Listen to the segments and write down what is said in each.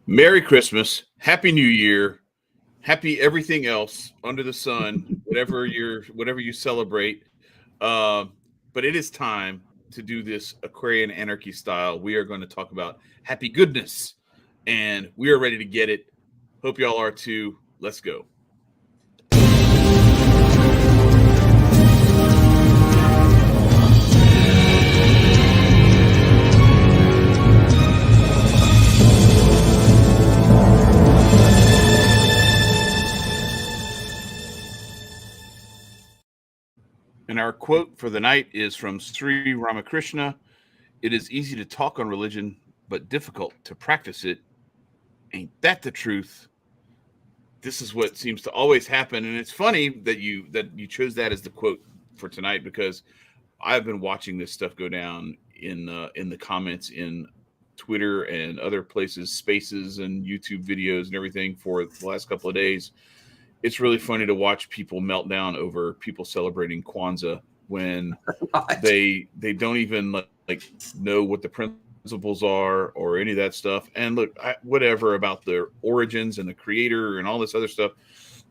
Merry Christmas, Happy New Year, Happy everything else under the sun, whatever you celebrate. Uh, but it is time to do this Aquarian Anarchy style. We are going to talk about happy goodness, and we are ready to get it. Hope y'all are too. Let's go. And our quote for the night is from Sri Ramakrishna. It is easy to talk on religion, but difficult to practice it. Ain't that the truth? This is what seems to always happen. And it's funny that you chose that as the quote for tonight, because I've been watching this stuff go down in the comments in Twitter and other places, spaces and YouTube videos and everything for the last couple of days. It's really funny to watch people melt down over people celebrating Kwanzaa when they don't even like know what the principles are or any of that stuff. And look, whatever about the origins and the creator and all this other stuff,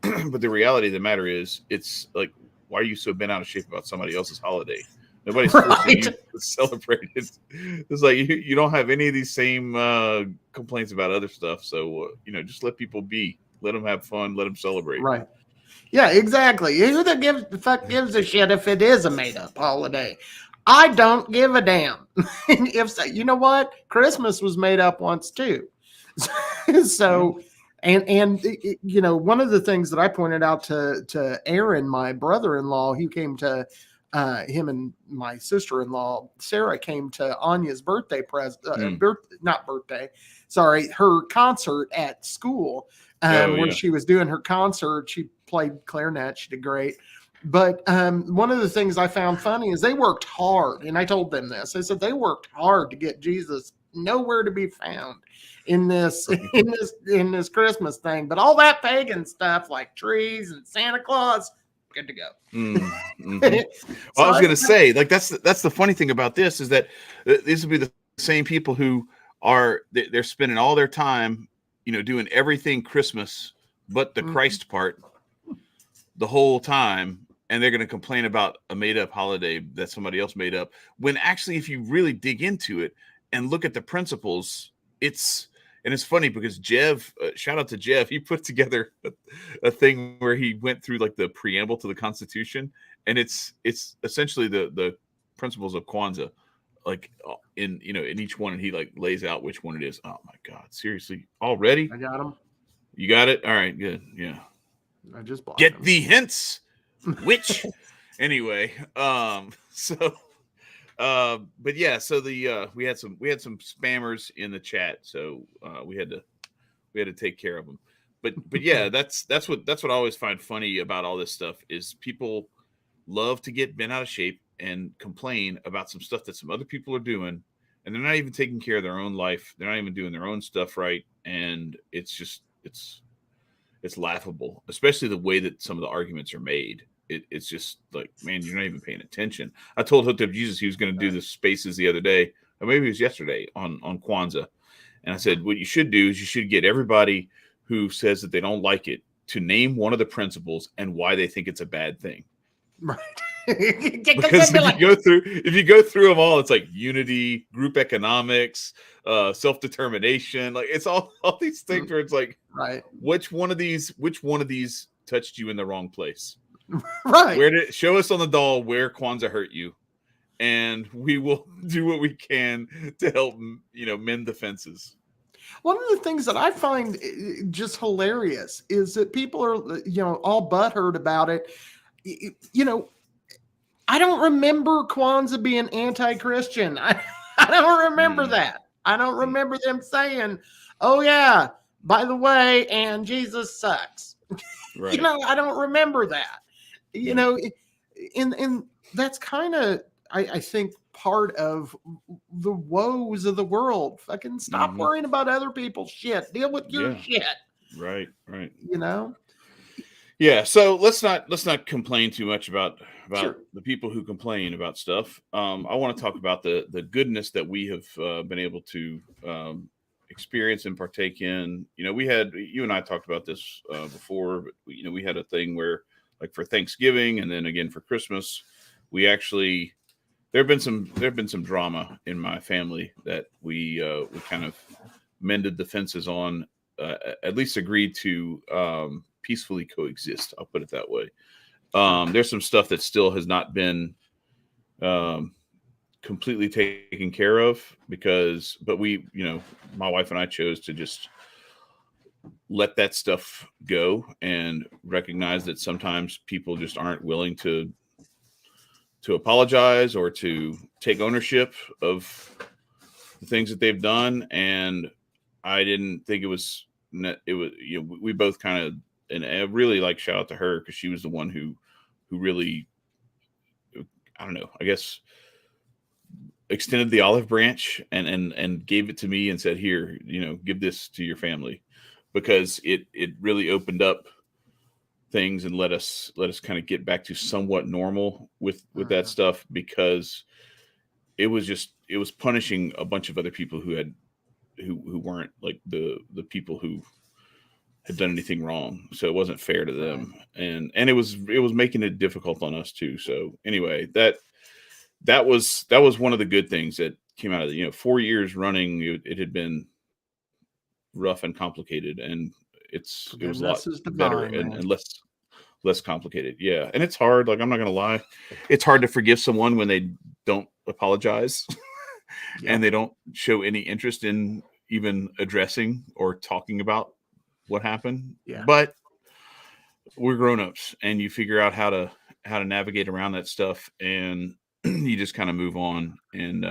but the reality of the matter is, it's like, why are you so bent out of shape about somebody else's holiday? Nobody's forcing you to celebrate it. It's like you don't have any of these same complaints about other stuff. So just let people be. Let them have fun. Let them celebrate. Right. Yeah, exactly. Who the fuck gives a shit if it is a made-up holiday? I don't give a damn. If so, you know what? Christmas was made up once too. So, and one of the things that I pointed out to Aaron, my brother-in-law, he came to him and my sister-in-law Sarah came to Anya's her concert at school. Where she was doing her concert. She played clarinet. She did great. But one of the things I found funny is they worked hard. And I told them this. I said they worked hard to get Jesus nowhere to be found in this Christmas thing. But all that pagan stuff like trees and Santa Claus, good to go. Mm-hmm. Well, I was going to say, like, that's the funny thing about this is that these will be the same people who they're spending all their time doing everything Christmas but the Christ part the whole time, and they're going to complain about a made-up holiday that somebody else made up, when actually, if you really dig into it and look at the principles, it's funny because Jeff, shout out to Jeff, he put together a thing where he went through like the preamble to the Constitution, and it's essentially the principles of Kwanzaa, like in each one, and he like lays out which one it is. Oh my God, seriously, already? I got him. You got it? All right, good. Yeah. I just get the hints. Which anyway, but yeah, so we had some spammers in the chat, so we had to take care of them. But yeah, that's what I always find funny about all this stuff is people love to get bent out of shape and complain about some stuff that some other people are doing, and they're not even taking care of their own life. They're not even doing their own stuff right, and it's laughable, especially the way that some of the arguments are made. It's just like, man, you're not even paying attention. I told Hooked Up Jesus he was going to do the spaces the other day, or maybe it was yesterday on Kwanzaa, and I said, what you should do is you should get everybody who says that they don't like it to name one of the principles and why they think it's a bad thing. Right. Because if you go through them all, it's like unity, group economics, self-determination, like it's all these things where it's like, right, which one of these touched you in the wrong place? Right. Show us on the doll where Kwanzaa hurt you, and we will do what we can to help mend the fences. One of the things that I find just hilarious is that people are all butthurt about it. I don't remember Kwanzaa being anti-Christian. I don't remember that. I don't remember them saying, oh yeah, by the way, and Jesus sucks. Right. I don't remember that. And that's kind of, I think, part of the woes of the world. Fucking stop worrying about other people's shit. Deal with your shit. Right. Yeah, so let's not complain too much about the people who complain about stuff. I want to talk about the goodness that we have been able to experience and partake in. You and I talked about this before, but we had a thing where, like, for Thanksgiving and then again for Christmas, we actually there have been some drama in my family that we kind of mended the fences on, at least agreed to peacefully coexist. I'll put it that way. There's some stuff that still has not been completely taken care of but we, my wife and I chose to just let that stuff go and recognize that sometimes people just aren't willing to apologize or to take ownership of the things that they've done. And I didn't think it was, we both kind of, and I really like shout out to her because she was the one who really, I don't know, I guess, extended the olive branch and gave it to me and said, here, give this to your family, because it really opened up things and let us kind of get back to somewhat normal with that stuff, because it was punishing a bunch of other people who weren't like the people who had done anything wrong. So it wasn't fair to them. Right. And it was making it difficult on us too. So anyway, that was one of the good things that came out of 4 years running. It had been rough and complicated, and it was a lot better and less complicated. Yeah. And it's hard. Like, I'm not going to lie. It's hard to forgive someone when they don't apologize and they don't show any interest in even addressing or talking about what happened. Yeah. But we're grown-ups, and you figure out how to navigate around that stuff, and you just kind of move on. And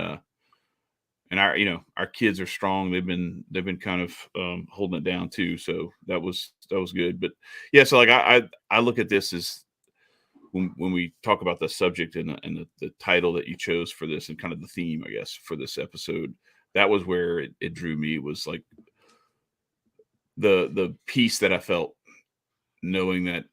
our kids are strong. They've been kind of holding it down too. So that was good. But yeah, so like I look at this as when we talk about the subject and the title that you chose for this, and kind of the theme, I guess, for this episode, that was where it drew me. It was like the peace that I felt knowing that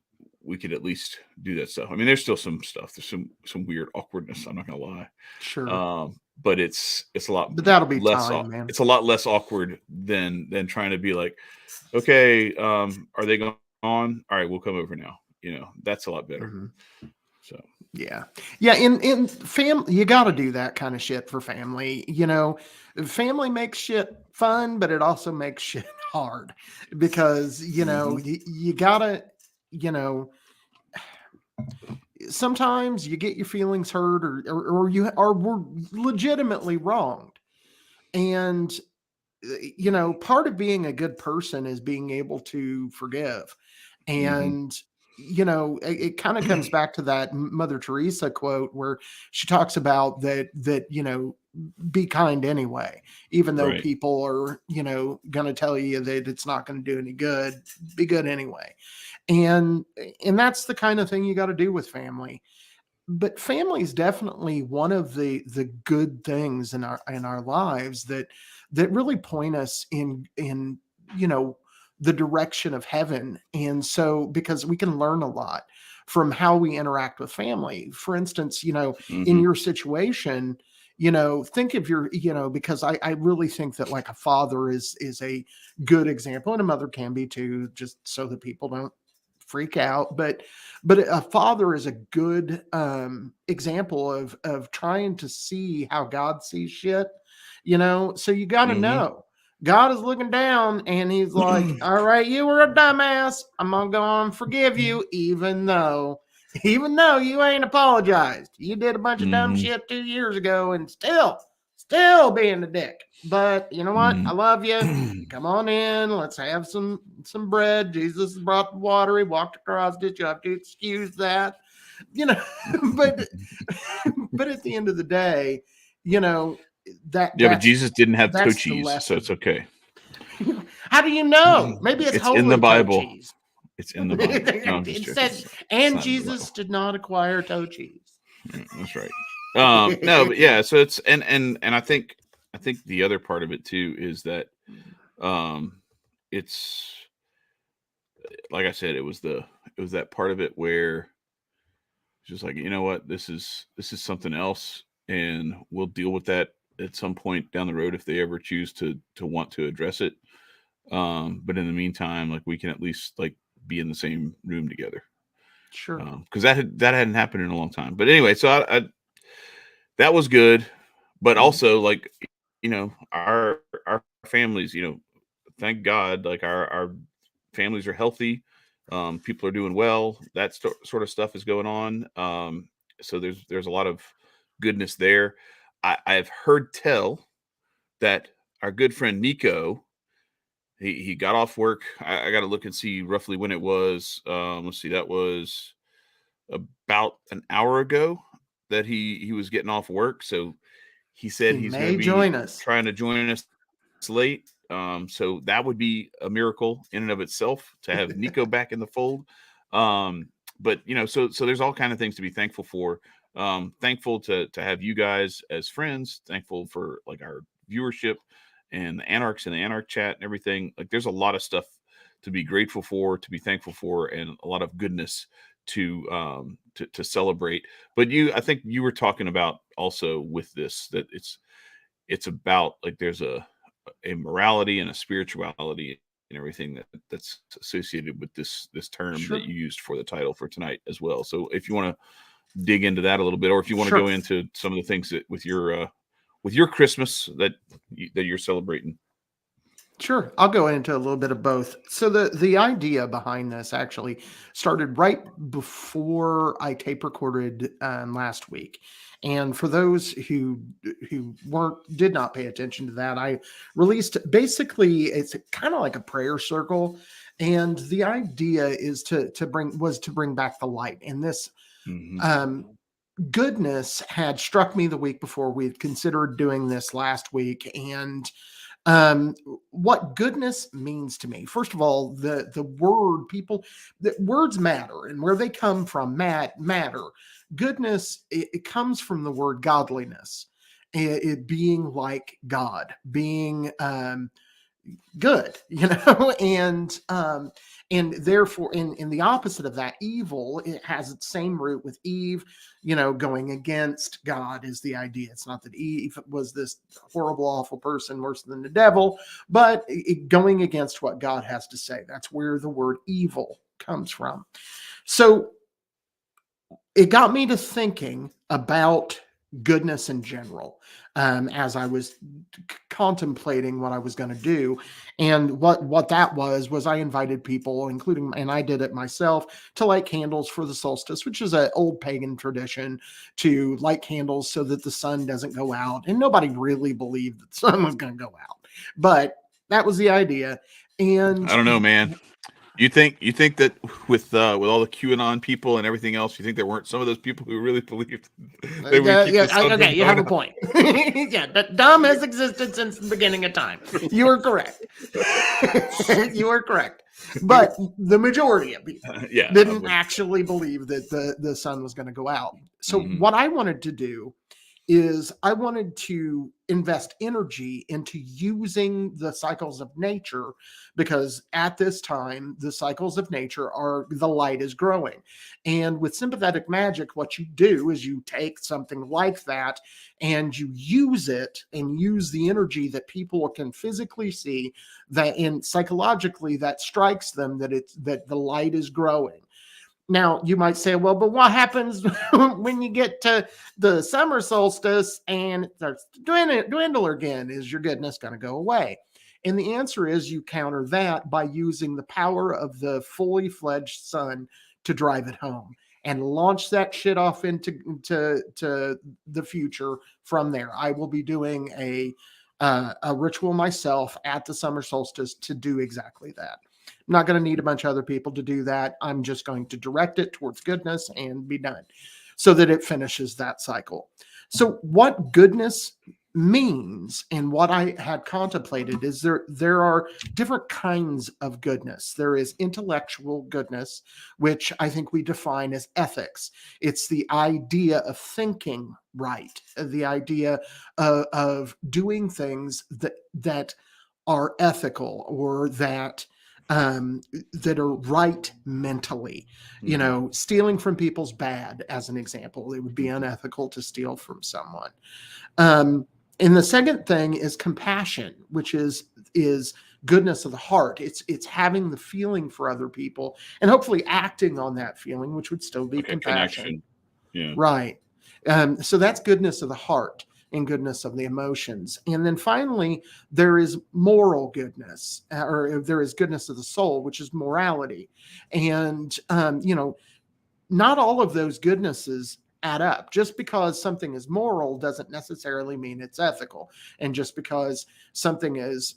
we could at least do that stuff. I mean, there's still some stuff. There's some weird awkwardness. I'm not gonna lie. Sure. But it's a lot. But that'll be less. time, man. It's a lot less awkward than trying to be like, okay, are they going on? All right, we'll come over now. That's a lot better. Mm-hmm. So yeah. In family, you got to do that kind of shit for family. Family makes shit fun, but it also makes shit hard, because you gotta, sometimes you get your feelings hurt, or you were legitimately wronged. And, part of being a good person is being able to forgive. And, it kind of comes back to that Mother Teresa quote where she talks about that, be kind anyway, even though people are, going to tell you that it's not going to do any good, be good anyway. And that's the kind of thing you got to do with family. But family is definitely one of the good things in our lives that really point us in the direction of heaven. And so, because we can learn a lot from how we interact with family. For instance, in your situation, think of your, because I really think that like a father is a good example, and a mother can be too, just so that people don't freak out. But a father is a good example of trying to see how God sees shit, so you got to know God is looking down, and he's like, all right, you were a dumbass. I'm going to go on and forgive you, even though you ain't apologized. You did a bunch of dumb shit 2 years ago and still being a dick. But you know what? I love you. Come on in. Let's have some bread. Jesus brought the water. He walked across it. You have to excuse that. But at the end of the day, but Jesus didn't have toe cheese, so it's okay. How do you know? Maybe it's holy in the Bible. Toe cheese. It's in the Bible. No, it says, and Jesus did not acquire toe cheese. That's right. No, but yeah. So it's and I think the other part of it too is that it's like I said, it was that part of it where it's just like, you know what, this is something else, and we'll deal with that at some point down the road if they ever choose to want to address it. But in the meantime, like we can at least like be in the same room together. Sure. Because that hadn't happened in a long time. But anyway, so I that was good, but also like our families, thank God, like our families are healthy. People are doing well. That sort of stuff is going on. So there's a lot of goodness there. I've heard tell that our good friend Nicco, he got off work. I got to look and see roughly when it was. Let's see, that was about an hour ago that he was getting off work. So he said He he's going may to be join us. trying to join us late. So that would be a miracle in and of itself to have Nicco back in the fold. But so there's all kind of things to be thankful for. Thankful to have you guys as friends. Thankful for like our viewership and the Anarchs and the Anarch chat and everything. Like there's a lot of stuff to be grateful for, to be thankful for, and a lot of goodness to celebrate. But I think you were talking about also with this that it's about like there's a morality and a spirituality and everything that's associated with this term Sure. that you used for the title for tonight as well. So if you want to dig into that a little bit, or if you want to Sure. go into some of the things that with your Christmas that you're celebrating. Sure. I'll go into a little bit of both. So the idea behind this actually started right before I tape recorded last week. And for those who did not pay attention to that, I released basically it's kind of like a prayer circle. And the idea is to bring back the light. And this goodness had struck me the week before. We had considered doing this last week, and what goodness means to me. First of all, the words matter, and where they come from matter. Goodness, it comes from the word godliness, it being like God, being good, and therefore in the opposite of that, evil, it has its same root with Eve, going against God is the idea. It's not that Eve was this horrible, awful person worse than the devil, but going against what God has to say. That's where the word evil comes from. So it got me to thinking about goodness in general, as I was contemplating what I was going to do. And what that was I invited people, including, and I did it myself, to light candles for the solstice, which is an old pagan tradition to light candles so that the sun doesn't go out. And nobody really believed that the sun was going to go out, but that was the idea. And I don't know, man. You think that with all the QAnon people and everything else, you think there weren't some of those people who really believed they would keep the sun okay, you have a out? point. Yeah, that dumb has existed since the beginning of time. You are correct. You are correct. But the majority of people didn't actually believe that the sun was going to go out. So what I wanted to do is I wanted to invest energy into using the cycles of nature, because at this time, the cycles of nature are the light is growing. And with sympathetic magic, what you do is you take something like that and you use it and use the energy that people can physically see, that in psychologically that strikes them that the light is growing. Now, you might say, well, but what happens when you get to the summer solstice and it starts to dwindle again? Is your goodness going to go away? And the answer is you counter that by using the power of the fully fledged sun to drive it home and launch that shit off into the future from there. I will be doing a ritual myself at the summer solstice to do exactly that. I'm not going to need a bunch of other people to do that. I'm just going to direct it towards goodness and be done so that it finishes that cycle. So what goodness means and what I had contemplated is there are different kinds of goodness. There is intellectual goodness, which I think we define as ethics. It's the idea of thinking right, the idea of doing things that are ethical or that are right mentally. Stealing from people's bad, as an example. It would be unethical to steal from someone. And the second thing is compassion, which is goodness of the heart. It's having the feeling for other people and hopefully acting on that feeling, which would still be Like a compassion. connection. Yeah. Right. So that's goodness of the heart and goodness of the emotions. And then finally, there is moral goodness, or there is goodness of the soul, which is morality. And, not all of those goodnesses add up. Just because something is moral doesn't necessarily mean it's ethical. And just because something is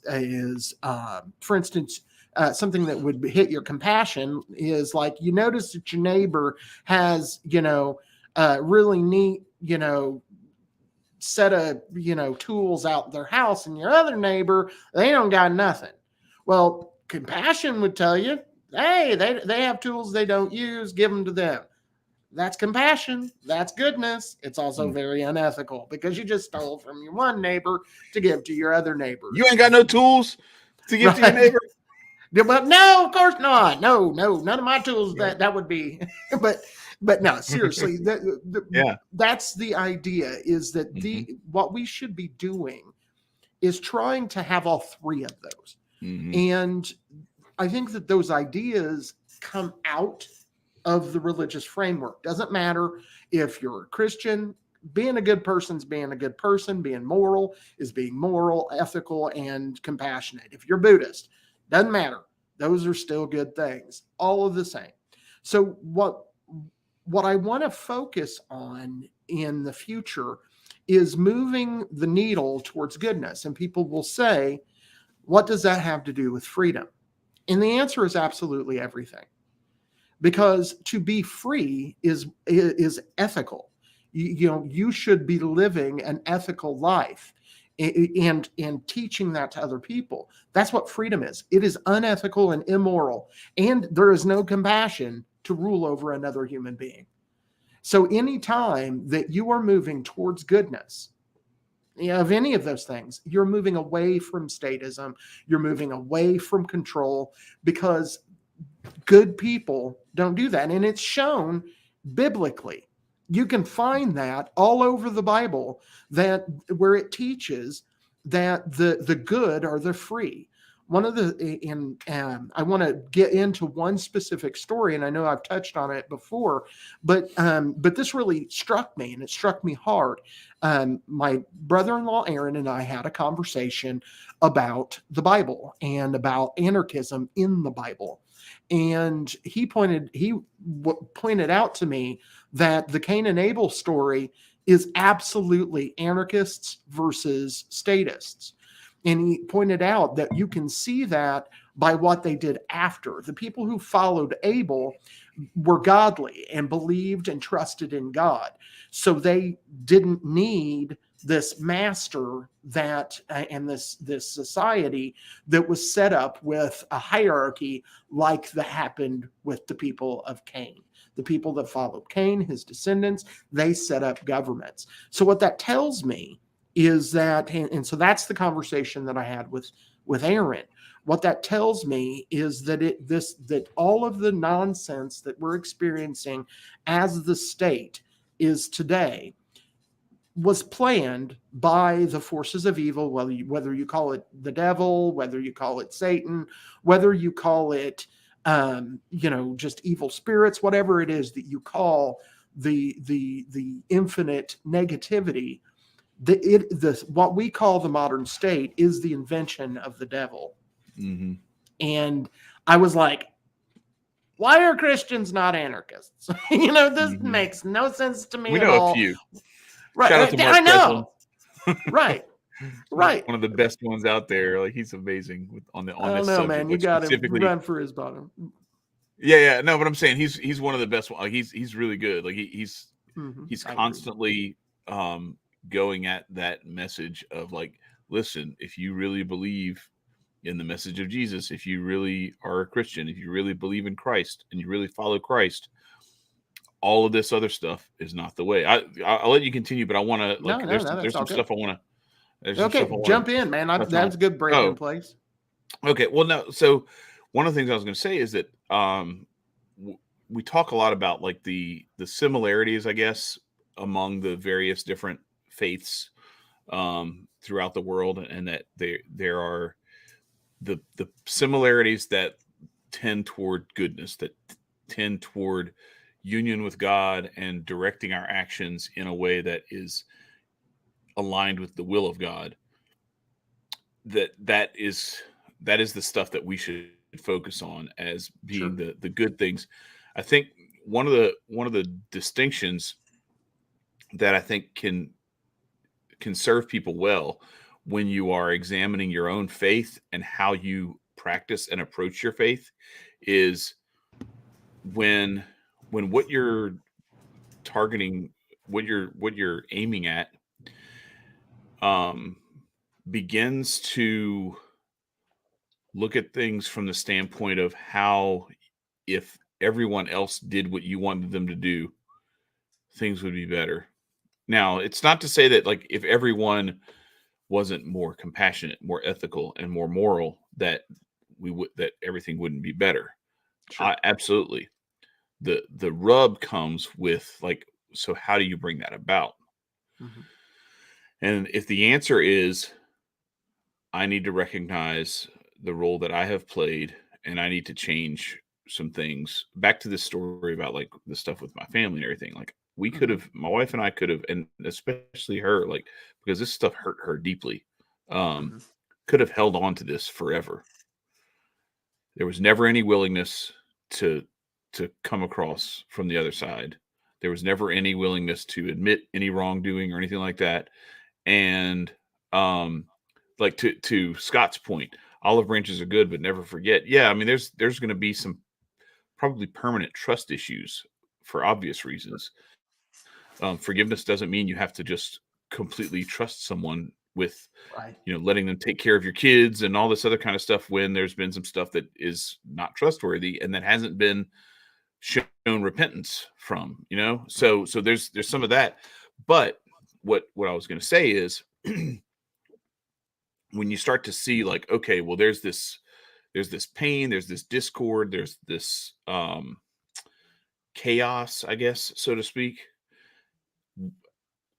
for instance, something that would hit your compassion is like you notice that your neighbor has, really neat, set of, tools out in their house, and your other neighbor, they don't got nothing. Well, compassion would tell you, hey, they have tools they don't use, give them to them. That's compassion. That's goodness. It's also very unethical because you just stole from your one neighbor to give to your other neighbor. You ain't got no tools to give to your neighbor. But no, of course not. No, none of my tools. That would be, but no, seriously, that's the idea. Is that what we should be doing is trying to have all three of those, and I think that those ideas come out of the religious framework. Doesn't matter if you're a Christian. Being a good person is being a good person. Being moral is being moral, ethical, and compassionate. If you're Buddhist, doesn't matter. Those are still good things, all of the same. So what I want to focus on in the future is moving the needle towards goodness. And people will say, what does that have to do with freedom? And the answer is absolutely everything. Because to be free is ethical. You should be living an ethical life and teaching that to other people. That's what freedom is. It is unethical and immoral, and there is no compassion to rule over another human being. So anytime that you are moving towards goodness, of any of those things, you're moving away from statism, you're moving away from control, because good people don't do that. And it's shown biblically. You can find that all over the Bible, that where it teaches that the good are the free. One of the, I want to get into one specific story, and I know I've touched on it before, but this really struck me, and it struck me hard. My brother-in-law Aaron and I had a conversation about the Bible and about anarchism in the Bible. And he pointed out to me that the Cain and Abel story is absolutely anarchists versus statists. And he pointed out that you can see that by what they did after. The people who followed Abel were godly and believed and trusted in God. So they didn't need this master that and this society that was set up with a hierarchy like that happened with the people of Cain. The people that followed Cain, his descendants, they set up governments. So what that tells me is that, and so that's the conversation that I had with Aaron. What that tells me is that that all of the nonsense that we're experiencing as the state is today was planned by the forces of evil, whether you call it the devil, whether you call it Satan, whether you call it just evil spirits, whatever it is that you call the infinite negativity. What we call the modern state is the invention of the devil. And I was like, why are Christians not anarchists? This makes no sense to me we at know all. A few. Right. Shout out to Mark I know. Right. One of the best ones out there. Like, he's amazing on this subject. I don't know, man. You got to run for his bottom. Yeah. No, but I'm saying he's one of the best. Like, he's really good. Like, he's constantly going at that message of, like, listen, if you really believe in the message of Jesus, if you really are a Christian, if you really believe in Christ and you really follow Christ, all of this other stuff is not the way. I'll let you continue, but I want to, like, there's some stuff I want to. Okay, jump in, man. That's a good breaking place. Okay, well, no. So one of the things I was going to say is that we talk a lot about, like, the similarities, I guess, among the various different faiths throughout the world, and that there are the similarities that tend toward goodness, that tend toward union with God and directing our actions in a way that is aligned with the will of God. That is the stuff that we should focus on as being Sure. the good things. I think one of the distinctions that I think can serve people well when you are examining your own faith and how you practice and approach your faith is when what you're targeting, what you're aiming at, um begins to look at things from the standpoint of how, if everyone else did what you wanted them to do, things would be better. Now, it's not to say that, like, if everyone wasn't more compassionate, more ethical, and more moral, that that everything wouldn't be better. Sure. Absolutely. The rub comes with, like, so how do you bring that about? Mhm. And if the answer is I need to recognize the role that I have played and I need to change some things. Back to this story about, like, the stuff with my family and everything. Like, we could Mhm. have, my wife and I could have, and especially her, like, because this stuff hurt her deeply, um, Mhm. could have held on to this forever. There was never any willingness to come across from the other side. There was never any willingness to admit any wrongdoing or anything like that. And um like, to Scott's point, olive branches are good, but never forget. Yeah, I mean, there's going to be some probably permanent trust issues for obvious reasons. Forgiveness doesn't mean you have to just completely trust someone with, Right. letting them take care of your kids and all this other kind of stuff when there's been some stuff that is not trustworthy and that hasn't been shown repentance from. So there's some of that. But what I was going to say is, when you start to see, like, okay, well, there's this pain, there's this discord, there's this chaos, I guess, so to speak.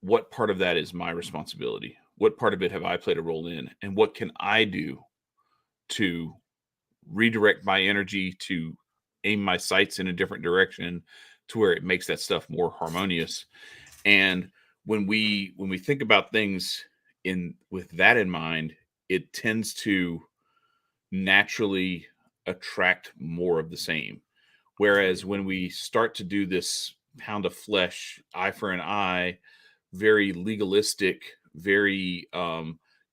What part of that is my responsibility? What part of it have I played a role in? And what can I do to redirect my energy, to aim my sights in a different direction, to where it makes that stuff more harmonious? And when we think about things in with that in mind, it tends to naturally attract more of the same. Whereas Agreed. when we start to do this pound of flesh, eye for an eye, very legalistic, very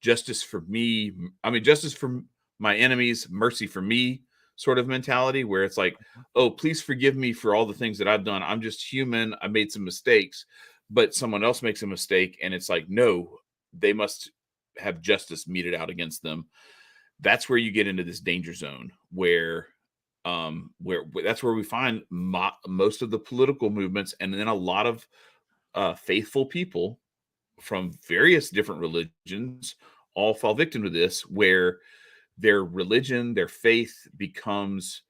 justice for me, I mean, justice for my enemies, mercy for me sort of mentality, where it's like, oh, please forgive me for all the things that I've done. I'm just human. I made some mistakes, but someone else makes a mistake. And it's like, no, they must have justice meted out against them. That's where you get into this danger zone where that's where we find most of the political movements, and then a lot of faithful people from various different religions all fall victim to this, where their religion, their faith becomes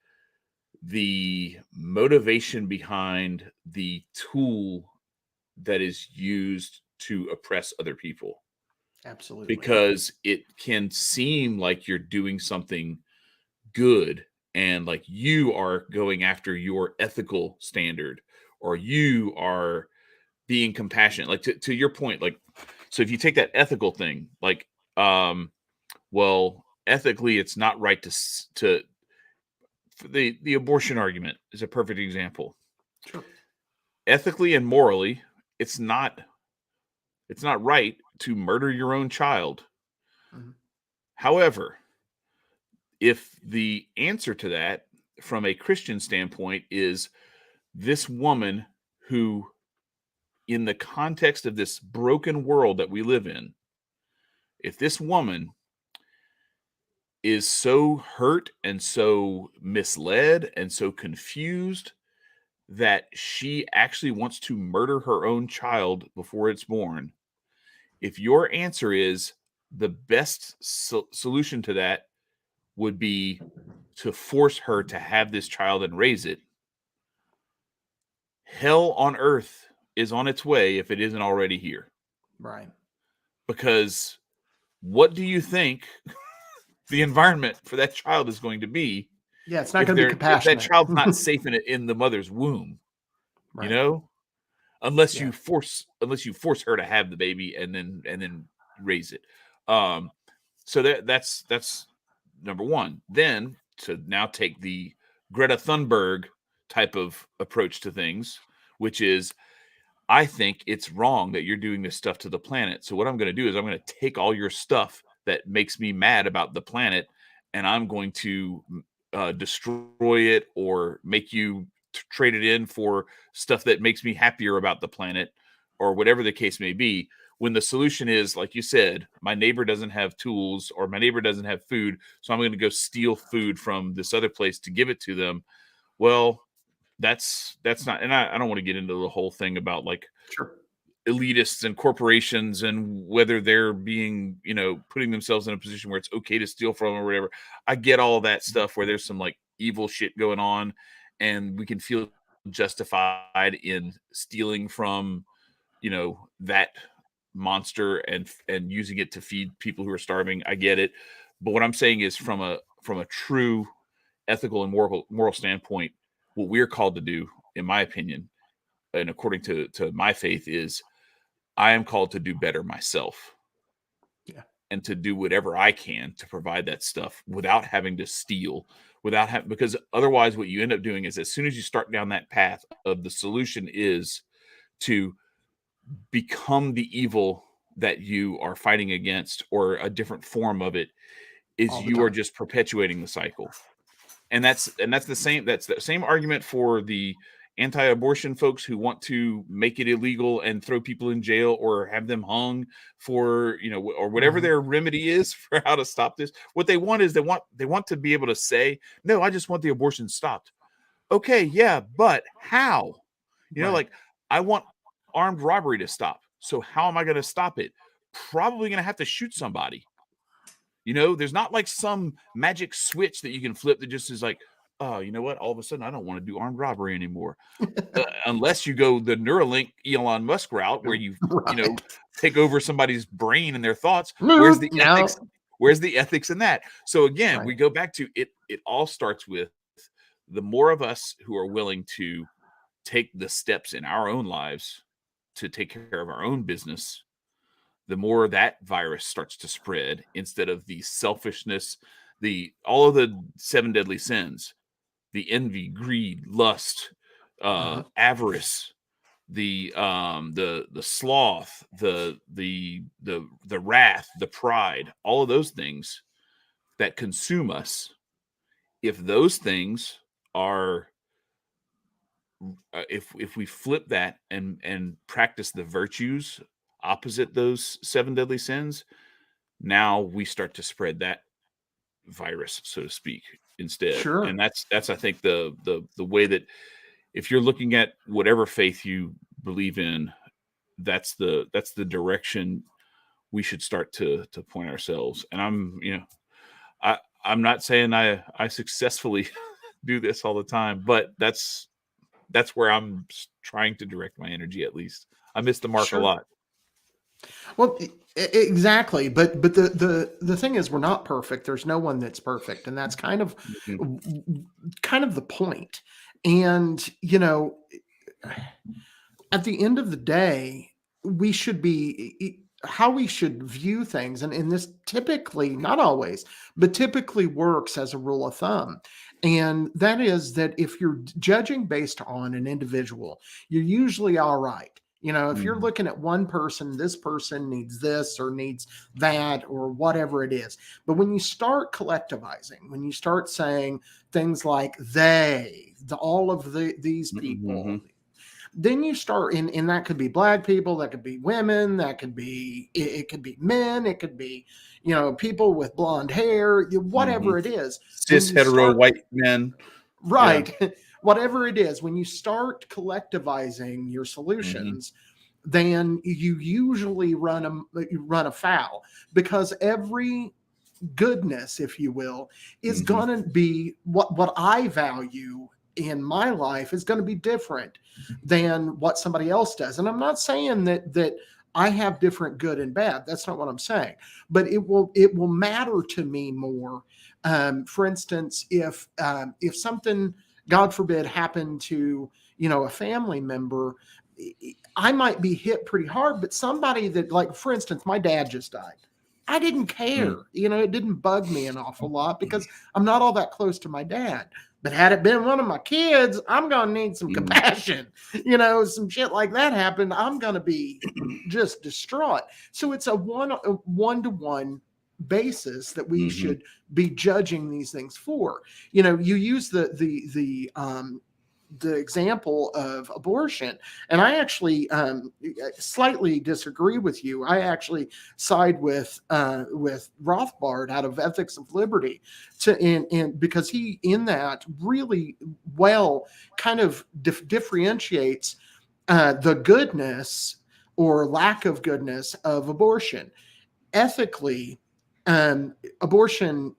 the motivation behind the tool that is used to oppress other people, Absolutely. because it can seem like you're doing something good and like you are going after your ethical standard, or you are being compassionate, like, to your point. Like, so if you take that ethical thing, like, well, ethically it's not right to the abortion argument is a perfect example. Sure. Ethically and morally, it's not right to murder your own child. Mhm. However, if the answer to that from a Christian standpoint is this woman who, in the context of this broken world that we live in, if this woman is so hurt and so misled and so confused that she actually wants to murder her own child before it's born, if your answer is the best solution to that would be to force her to have this child and raise it, hell on earth is on its way if it isn't already here. Right. because what do you think the environment for that child is going to be Yeah, it's not going to be if that compassionate. child's not safe in the mother's womb, you Right. know? Unless Yeah. you force her to have the baby and then raise it. So that's number one. Then to now take the Greta Thunberg type of approach to things, which is, I think it's wrong that you're doing this stuff to the planet. So what I'm going to do is I'm going to take all your stuff that makes me mad about the planet, and I'm going to destroy it or make you trade it in for stuff that makes me happier about the planet, or whatever the case may be. When the solution is, like you said, my neighbor doesn't have tools or my neighbor doesn't have food, so I'm going to go steal food from this other place to give it to them. Well, that's not, and I don't want to get into the whole thing about like Sure. elitists and corporations and whether they're being, putting themselves in a position where it's okay to steal from or whatever. I get all that stuff where there's some like evil shit going on and we can feel justified in stealing from, that monster and using it to feed people who are starving. I get it. But what I'm saying is from a true ethical and moral standpoint, what we're called to do, in my opinion, and according to my faith, is I am called to do better myself. Yeah. And to do whatever I can to provide that stuff without having to steal, because otherwise what you end up doing is as soon as you start down that path of the solution is to become the evil that you are fighting against, or a different form of it, is you are just perpetuating the cycle. And that's the same argument for the anti-abortion folks who want to make it illegal and throw people in jail or have them hung for, or whatever their remedy is for how to stop this. What they want is they want to be able to say, no, I just want the abortion stopped. Okay, yeah, but how? Like, I want armed robbery to stop. So how am I going to stop it? Probably going to have to shoot somebody. There's not like some magic switch that you can flip that just is like, oh, you know what? All of a sudden, I don't want to do armed robbery anymore. Unless you go the Neuralink Elon Musk route, where you take over somebody's brain and their thoughts. Where's the ethics? Where's the ethics in that? So again, we go back to it. It all starts with the more of us who are willing to take the steps in our own lives to take care of our own business, the more that virus starts to spread, instead of the selfishness, all of the 7 deadly sins, the envy, greed, lust, avarice, the sloth, the wrath, the pride, all of those things that consume us. If those things are, if we flip that and practice the virtues opposite those 7 deadly sins, now we start to spread that virus, so to speak, instead. Sure. And that's I think the way that, if you're looking at whatever faith you believe in, that's the direction we should start to point ourselves. And I'm not saying I successfully do this all the time, but that's where I'm trying to direct my energy. At least I miss the mark a lot. Well, exactly. But the thing is, we're not perfect. There's no one that's perfect. And that's kind of the point. And, at the end of the day, we should be, how we should view things. And this typically, not always, but typically works as a rule of thumb. And that is that if you're judging based on an individual, you're usually all right. If you're looking at one person, this person needs this or needs that or whatever it is. But when you start collectivizing, when you start saying things like all of these people, then you start, and that could be black people, that could be women, that could be, it could be men, it could be, people with blonde hair, whatever it is. Cis, hetero, white men. Right. Yeah. Whatever it is, when you start collectivizing your solutions, then you usually run afoul, because every goodness, if you will, is going to be what I value in my life is going to be different than what somebody else does. And I'm not saying that I have different good and bad. That's not what I'm saying, but it will matter to me more. For instance, if something, God forbid, happened to a family member, I might be hit pretty hard. But somebody that, like, for instance, my dad just died. I didn't care. It didn't bug me an awful lot because I'm not all that close to my dad. But had it been one of my kids, I'm going to need some compassion. Some shit like that happened, I'm going to be just distraught. So it's a one-to-one basis that we should be judging these things for. You use the example of abortion, and I actually slightly disagree with you. I actually side with Rothbard out of Ethics of Liberty, because he in that really well kind of differentiates the goodness or lack of goodness of abortion. Ethically, abortion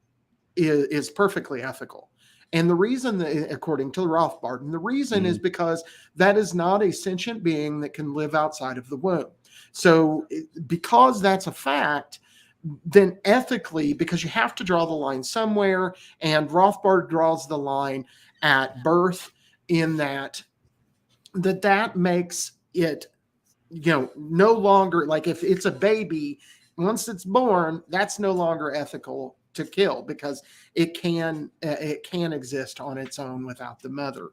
is perfectly ethical. And the reason, that, according to Rothbard, the reason is because that is not a sentient being that can live outside of the womb. So because that's a fact, then ethically, because you have to draw the line somewhere, and Rothbard draws the line at birth, in that makes it, no longer, like, if it's a baby, once it's born, that's no longer ethical to kill, because it can exist on its own without the mother.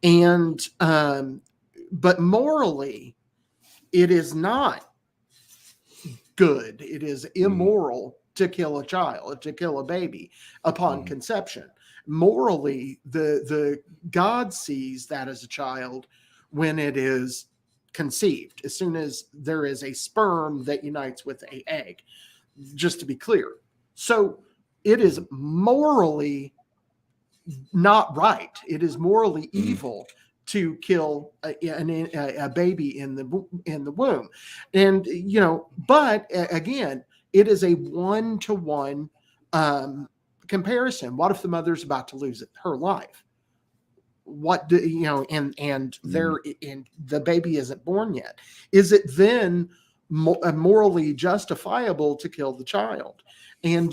And but morally, it is not good. It is immoral to kill a child, to kill a baby upon conception. Morally, the God sees that as a child when it is conceived, as soon as there is a sperm that unites with an egg, just to be clear. So it is morally not right. It is morally evil to kill a baby in the womb. And, but again, it is a one-to-one comparison. What if the mother's about to lose her life? What do and the baby isn't born yet? Is it then morally justifiable to kill the child? And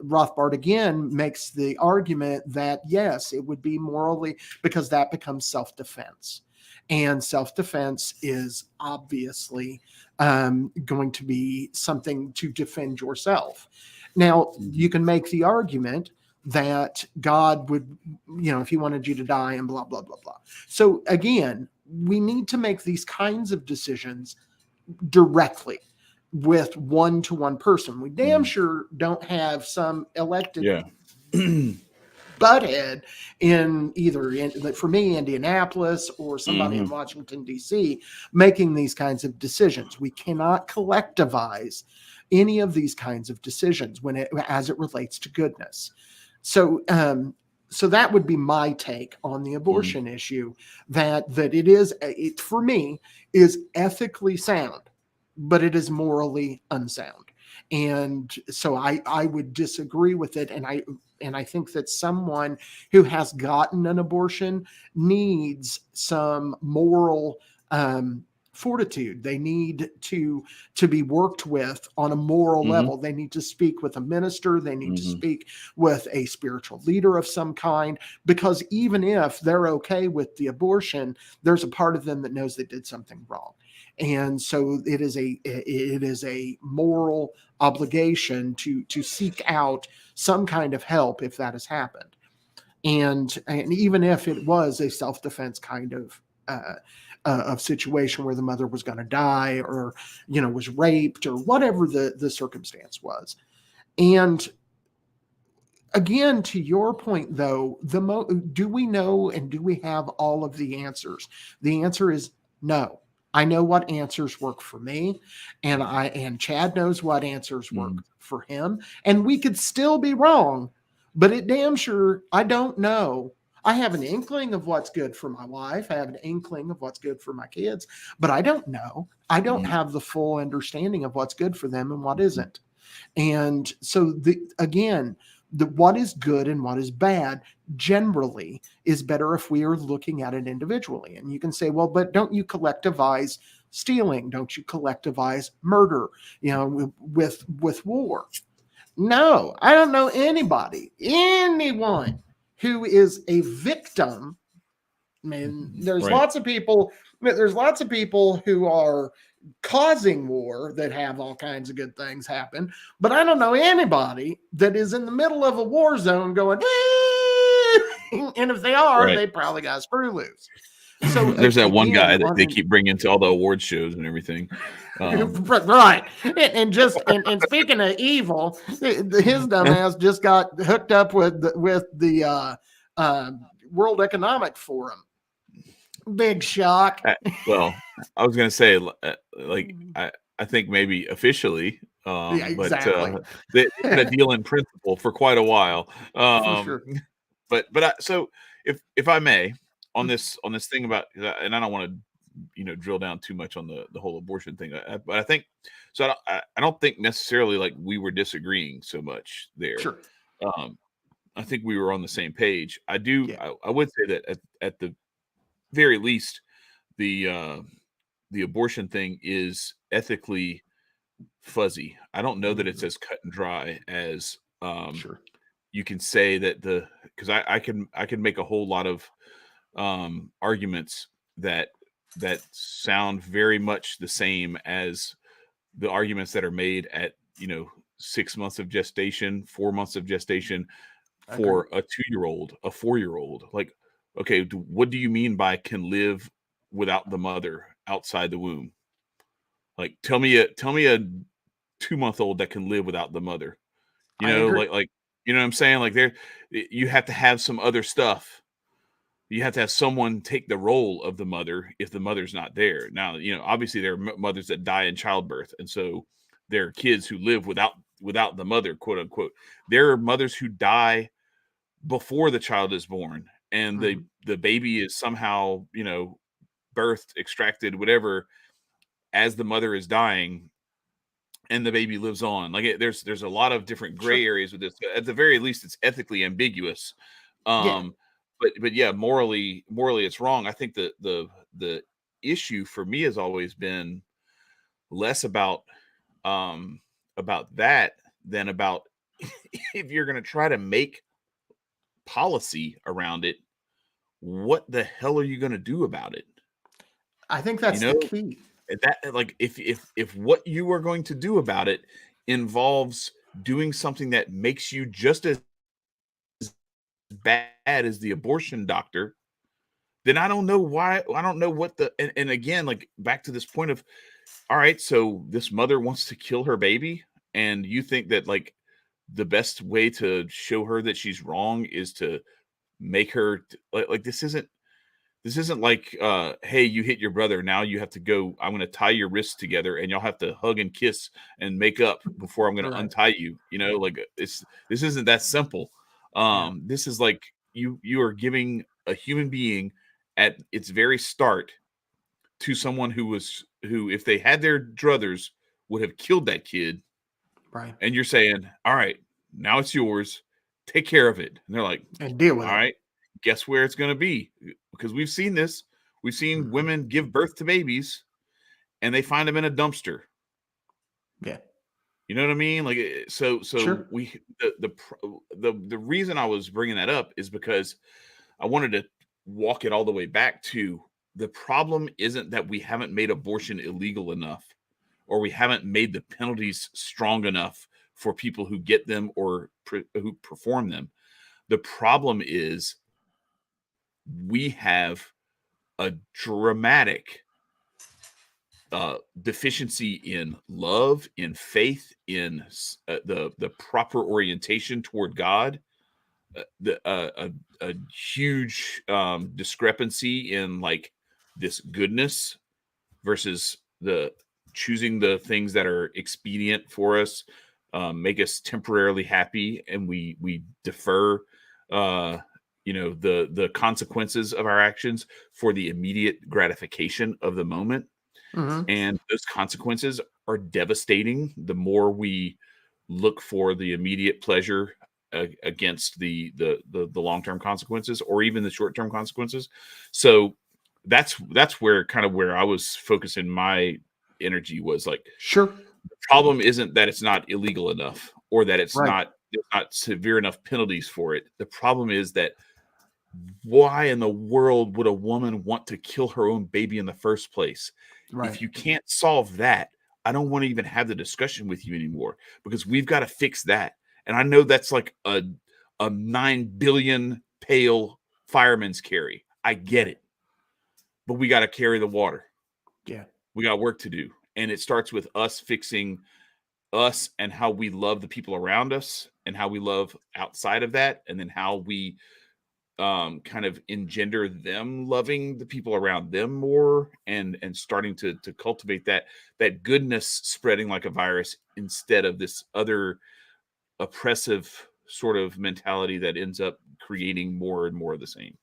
Rothbard again makes the argument that yes, it would be morally, because that becomes self-defense, and self-defense is obviously going to be something to defend yourself. Now, you can make the argument that God would, if he wanted you to die, and blah, blah, blah, blah. So again, we need to make these kinds of decisions directly with one-to-one person. We damn sure don't have some elected butthead in either, for me, Indianapolis, or somebody in Washington, D.C., making these kinds of decisions. We cannot collectivize any of these kinds of decisions as it relates to goodness. So that would be my take on the abortion issue, that it for me is ethically sound, but it is morally unsound. And so I would disagree with it. And I think that someone who has gotten an abortion needs some moral fortitude. They need to be worked with on a moral level. They need to speak with a minister. They need to speak with a spiritual leader of some kind, because even if they're okay with the abortion, there's a part of them that knows they did something wrong. And so it is a moral obligation to seek out some kind of help if that has happened. And even if it was a self-defense kind of situation where the mother was going to die, or, was raped, or whatever the circumstance was. And again, to your point, though, do we know, and do we have all of the answers? The answer is no. I know what answers work for me, and Chad knows what answers work for him. And we could still be wrong, but it damn sure, I don't know. I have an inkling of what's good for my wife. I have an inkling of what's good for my kids, but I don't know. I don't have the full understanding of what's good for them and what isn't. And so what is good and what is bad generally is better if we are looking at it individually. And you can say, well, but don't you collectivize stealing? Don't you collectivize murder, with war? No, I don't know anyone who is a victim. I mean, there's Right. lots of people. There's lots of people who are causing war that have all kinds of good things happen, but I don't know anybody that is in the middle of a war zone going, and if they are, Right. they probably got screw loose. So there's that one again, guy that they keep bringing to all the award shows and everything. Right. And speaking of evil, his dumbass just got hooked up with the World Economic Forum. Big shock. Well, I was going to say, like, I think maybe officially, Yeah, exactly. but they had a deal in principle for quite a while. For sure. So if I may, on this thing about, and I don't want to drill down too much on the whole abortion thing, but I think so. I don't think necessarily like we were disagreeing so much there. Sure. I think we were on the same page. I do. Yeah. I would say that at the very least, the abortion thing is ethically fuzzy. I don't know that it's as cut and dry as Sure. you can say that because I can make a whole lot of arguments that sound very much the same as the arguments that are made at 6 months of gestation, 4 months of gestation for a 2-year-old, a 4-year-old. Like, okay, what do you mean by can live without the mother outside the womb? Like, tell me a 2-month-old that can live without the mother. Like you know what I'm saying? Like you have to have some other stuff. You have to have someone take the role of the mother if the mother's not there. Now, obviously there are mothers that die in childbirth, and so there are kids who live without the mother, quote unquote. There are mothers who die before the child is born, and the baby is somehow birthed, extracted, whatever, as the mother is dying, and the baby lives on. Like there's a lot of different gray areas with this. At the very least, it's ethically ambiguous. But yeah, morally it's wrong. I think the issue for me has always been less about that than about if you're going to try to make policy around it, what the hell are you going to do about it? I think that's the key. That, like, if what you are going to do about it involves doing something that makes you just as bad as the abortion doctor, then I don't know why. I don't know what and again, like, back to this point of, all right, so this mother wants to kill her baby, and you think that, like, the best way to show her that she's wrong is to make her like this isn't like, hey, you hit your brother, now you have to go, I'm going to tie your wrists together and y'all have to hug and kiss and make up before I'm going to untie you. Like, this isn't that simple. This is like you are giving a human being at its very start to someone who if they had their druthers would have killed that kid. Right. And you're saying, all right, now it's yours. Take care of it. And they're like, and deal with it. All right, guess where it's going to be? Because we've seen this. We've seen women give birth to babies and they find them in a dumpster. Yeah. You know what I mean? Like, so Sure. the reason I was bringing that up is because I wanted to walk it all the way back to the problem isn't that we haven't made abortion illegal enough, or we haven't made the penalties strong enough for people who get them or who perform them. The problem is we have a dramatic deficiency in love, in faith, in the proper orientation toward God, a huge discrepancy in, like, this goodness versus the choosing the things that are expedient for us, make us temporarily happy, and we defer the consequences of our actions for the immediate gratification of the moment. And those consequences are devastating the more we look for the immediate pleasure against the long-term consequences, or even the short-term consequences. So that's where kind of where I was focusing my energy was like, Sure. the problem isn't that it's not illegal enough or that it's Right. not severe enough penalties for it. The problem is that why in the world would a woman want to kill her own baby in the first place? Right. If you can't solve that, I don't want to even have the discussion with you anymore, because we've got to fix that. And I know that's like a 9 billion pail fireman's carry. I get it. But we got to carry the water. Yeah. We got work to do. And it starts with us fixing us and how we love the people around us and how we love outside of that. And then how we kind of engender them loving the people around them more, and starting to cultivate that goodness spreading like a virus, instead of this other oppressive sort of mentality that ends up creating more and more of the same.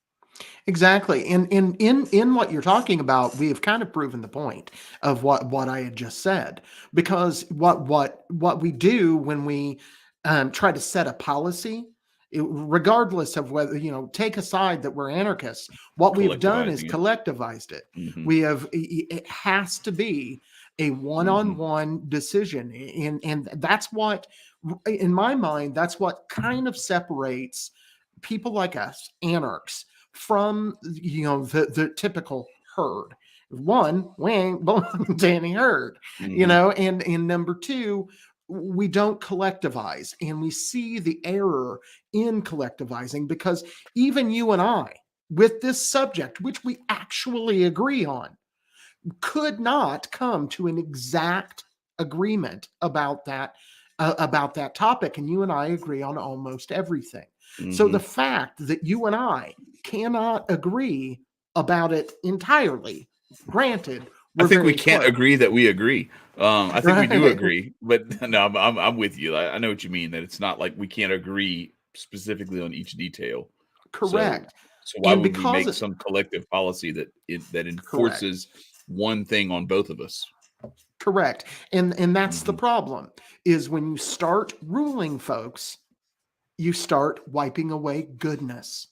Exactly. And in what you're talking about, we have kind of proven the point of what I had just said, because what we do when we try to set a policy, regardless of whether, take aside that we're anarchists, what we've done is Collectivizing it. collectivized it. Mhm. We have, it has to be a one-on-one decision. And that's what, in my mind, that's what kind of separates people like us, anarchs, from the typical herd. One, we ain't belong to any herd, and number two, we don't collectivize, and we see the error in collectivizing, because even you and I, with this subject, which we actually agree on, could not come to an exact agreement about that topic, and you and I agree on almost everything. So the fact that you and I cannot agree about it entirely, granted, I think we very can't close. agree that we agree. I think we do Right. agree, but no, I'm with you. I know what you mean, that it's not like we can't agree specifically on each detail. Correct. So why And would we because make some collective policy that correct, enforces one thing on both of us? correct. And that's the Mhm. problem, is when you start ruling folks, you start wiping away goodness.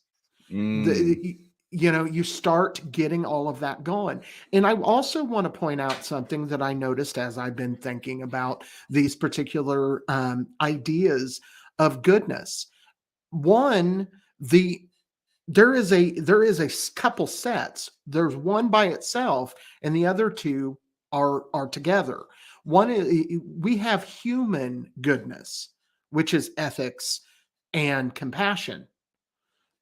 Mm. You start getting all of that going. And I also want to point out something that I noticed as I've been thinking about these particular ideas of goodness. One, there is a couple sets. There's one by itself, and the other two are together. One is, we have human goodness, which is ethics and compassion.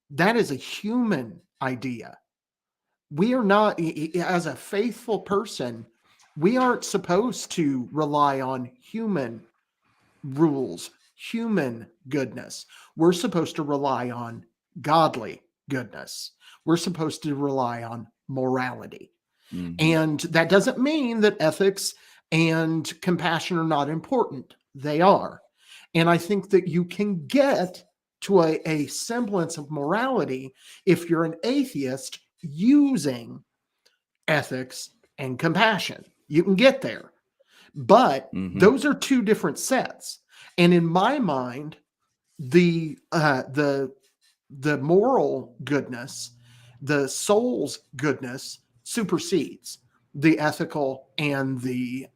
That is a human idea. We are not, as a faithful person, we aren't supposed to rely on human rules, human goodness. We're supposed to rely on godly goodness. We're supposed to rely on morality. Mhm. And that doesn't mean that ethics and compassion are not important. They are. And I think that you can get to a semblance of morality if you're an atheist using ethics and compassion. You can get there. But Mhm. those are two different sets. And in my mind, the moral goodness, the soul's goodness, supersedes the ethical and the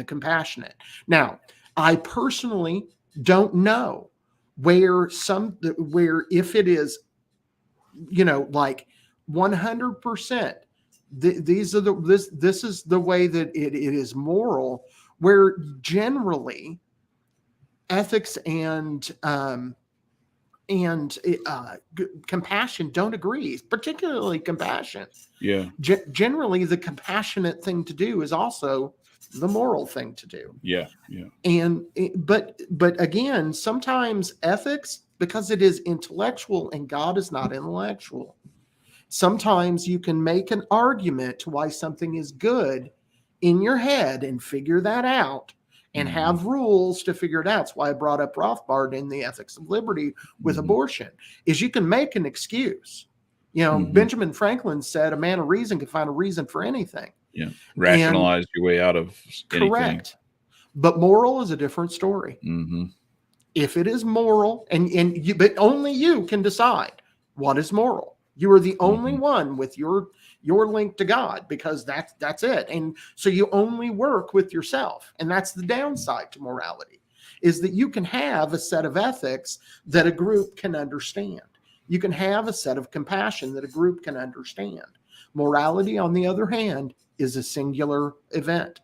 compassionate. Now, I personally don't know where if it is, like 100%. These are this is the way that it is moral, where generally ethics and compassion don't agree, particularly compassion. Yeah. Generally, the compassionate thing to do is also the moral thing to do. Yeah. Yeah. And but again, sometimes ethics, because it is intellectual and God is not intellectual, sometimes you can make an argument to why something is good in your head and figure that out and have rules to figure it out. That's why I brought up Rothbard in the Ethics of Liberty with abortion, is you can make an excuse. Benjamin Franklin said a man of reason could find a reason for anything. Yeah. And Rationalize your way out of anything. correct. But moral is a different story. If it is moral, but only you can decide what is moral. You are the only Mhm. one with your link to God, because that's it. And so you only work with yourself. And that's the downside to morality, is that you can have a set of ethics that a group can understand. You can have a set of compassion that a group can understand. Morality, on the other hand, is a singular event.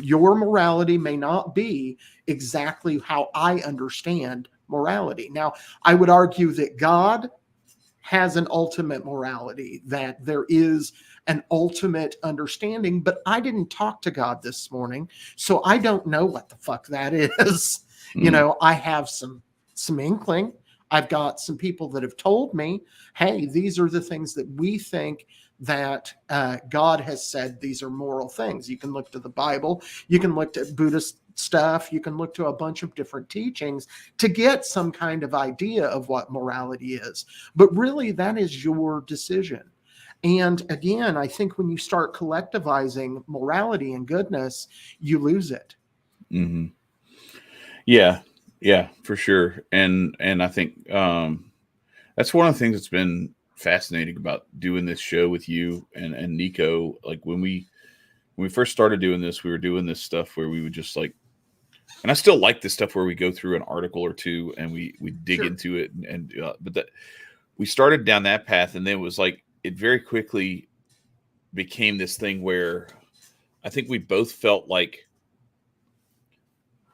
Your morality may not be exactly how I understand morality. Now, I would argue that God has an ultimate morality, that there is an ultimate understanding, but I didn't talk to God this morning, so I don't know what the fuck that is. Mm. I have some inkling. I've got some people that have told me, hey, these are the things that we think that God has said, these are moral things. You can look to the Bible, you can look at Buddhist stuff, you can look to a bunch of different teachings to get some kind of idea of what morality is. But really, that is your decision. And again, I think when you start collectivizing morality and goodness, you lose it. Mm-hmm. Yeah, yeah, for sure. And I think that's one of the things that's been fascinating about doing this show with you and Nicco. Like when we first started doing this, we were doing this stuff where we would just like, and I still like this stuff where we go through an article or two and we dig Sure. into it, but that we started down that path, and then it was like it very quickly became this thing where I think we both felt like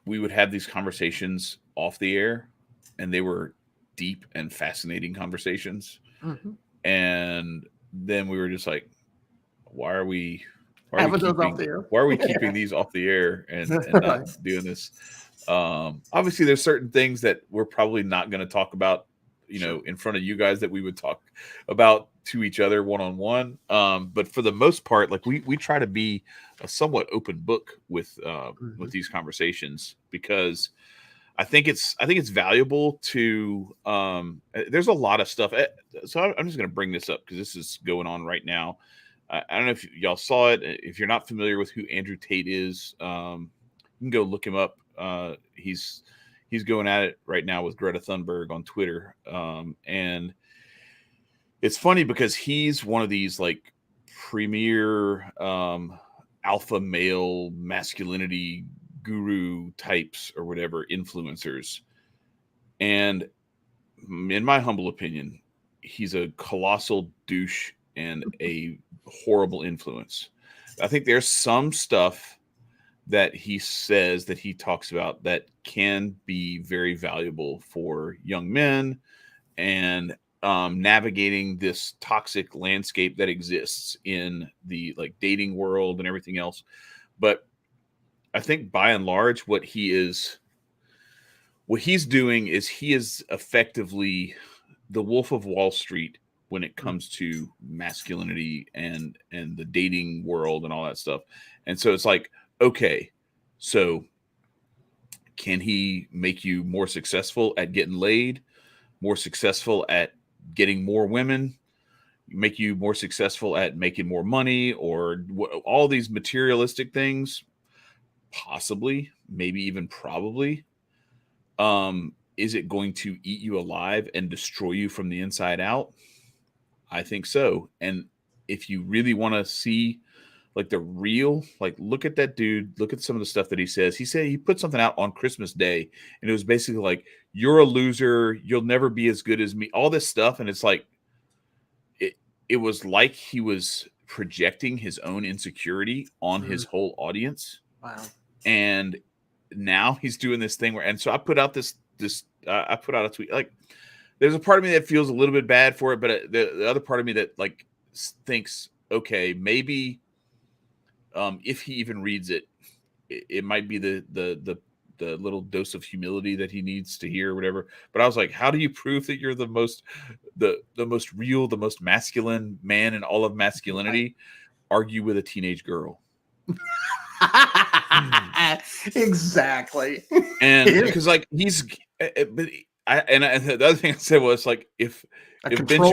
we would have these conversations off the air, and they were deep and fascinating conversations. Mm-hmm. And then we were just like, why are we Having those off the air. why are we keeping these off the air and not Right. doing this? Obviously there's certain things that we're probably not going to talk about, Sure. in front of you guys, that we would talk about to each other one-on-one. But for the most part, like we try to be a somewhat open book with Mm-hmm. these conversations, because I think it's valuable to there's a lot of stuff. So I'm just going to bring this up because this is going on right now. I don't know if y'all saw it. If you're not familiar with who Andrew Tate is, you can go look him up. He's going at it right now with Greta Thunberg on Twitter, and it's funny because he's one of these like premier alpha male masculinity guru types or whatever, influencers. And in my humble opinion, he's a colossal douche and a horrible influence. I think there's some stuff that he says, that he talks about, that can be very valuable for young men and navigating this toxic landscape that exists in the like dating world and everything else. But I think by and large, what he's doing is he is effectively the Wolf of Wall Street when it comes to masculinity and the dating world and all that stuff. And so it's like, okay, so can he make you more successful at getting laid, more successful at getting more women, make you more successful at making more money, or all these materialistic things? Possibly, maybe even probably. Is it going to eat you alive and destroy you from the inside out? I think so. And if you really want to see like the real, like, look at that dude, look at some of the stuff that he says. He said he put something out on Christmas Day, and it was basically like, you're a loser, you'll never be as good as me, all this stuff. And it's like, it was like he was projecting his own insecurity on his whole audience. Wow. And now he's doing this thing where, and so I put out I put out a tweet. Like, there's a part of me that feels a little bit bad for it, but the other part of me that like thinks, okay, maybe if he even reads it, it might be the little dose of humility that he needs to hear or whatever. But I was like, how do you prove that you're the most real, the most masculine man in all of masculinity? Argue with a teenage girl. Exactly. And because like he's but the other thing I said was like, if Ben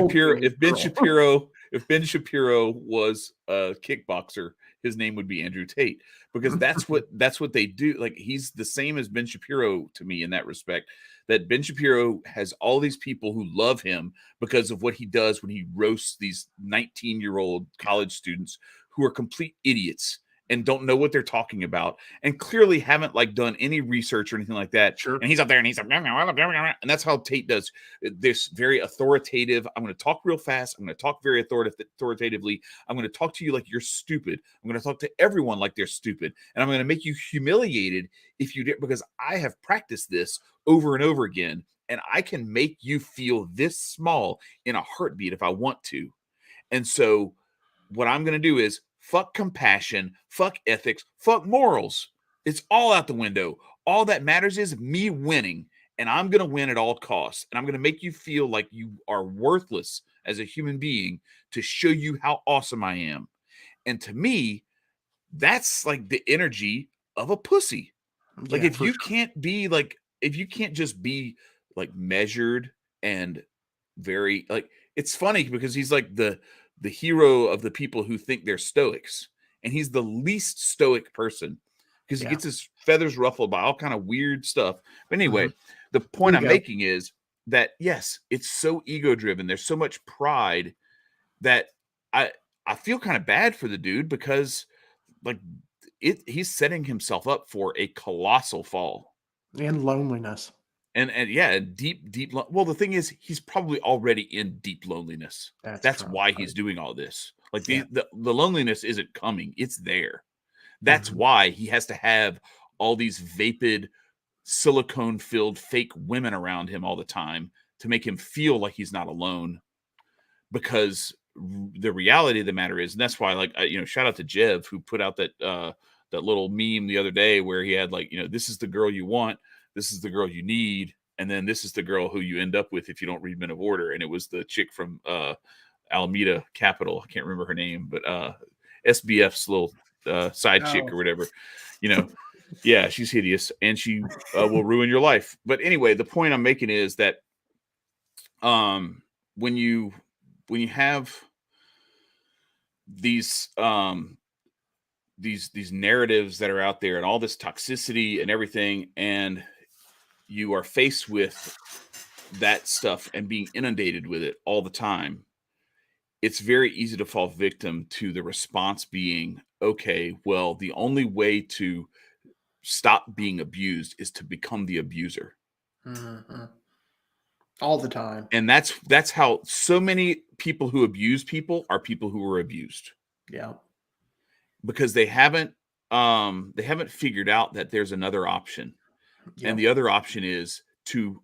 Shapiro was a kickboxer, his name would be Andrew Tate, because that's what they do. Like, he's the same as Ben Shapiro to me in that respect. that Ben Shapiro has all these people who love him because of what he does when he roasts these 19-year-old college students who are complete idiots and don't know what they're talking about and clearly haven't like done any research or anything like that. Sure. And he's up there and he's like, and that's how Tate does this very authoritative. I'm going to talk real fast. I'm going to talk very authoritatively. I'm going to talk to you like you're stupid. I'm going to talk to everyone like they're stupid. And I'm going to make you humiliated if you did, because I have practiced this over and over again. And I can make you feel this small in a heartbeat if I want to. And so what I'm going to do is fuck compassion, fuck ethics, fuck morals. It's all out the window. All that matters is me winning, and I'm going to win at all costs. And I'm going to make you feel like you are worthless as a human being to show you how awesome I am. And to me, that's like the energy of a pussy. Like if you can't be like, if you can't just be like measured and very like, it's funny because he's like the hero of the people who think they're stoics, and he's the least stoic person because he gets his feathers ruffled by all kind of weird stuff. But anyway, the point I'm making is that yes, it's so ego driven. There's so much pride that I feel kind of bad for the dude because like he's setting himself up for a colossal fall and loneliness. And yeah, deep. Well, the thing is, he's probably already in deep loneliness. That's why he's doing all this. Like the loneliness isn't coming; it's there. That's why he has to have all these vapid, silicone-filled fake women around him all the time to make him feel like he's not alone. Because the reality of the matter is, and that's why, like, shout out to Jev who put out that that little meme the other day where he had like, this is the girl you want. This is the girl you need, and then this is the girl who you end up with if you don't read Men of Order. And it was the chick from Alameda Capital. I can't remember her name, but SBF's little side chick or whatever. Yeah, she's hideous, and she will ruin your life. But anyway, the point I'm making is that when you have these narratives that are out there and all this toxicity and everything, and you are faced with that stuff and being inundated with it all the time, it's very easy to fall victim to the response being, okay, well, the only way to stop being abused is to become the abuser. All the time. And that's how so many people who abuse people are people who were abused. Yeah. Because they haven't figured out that there's another option. And the other option is to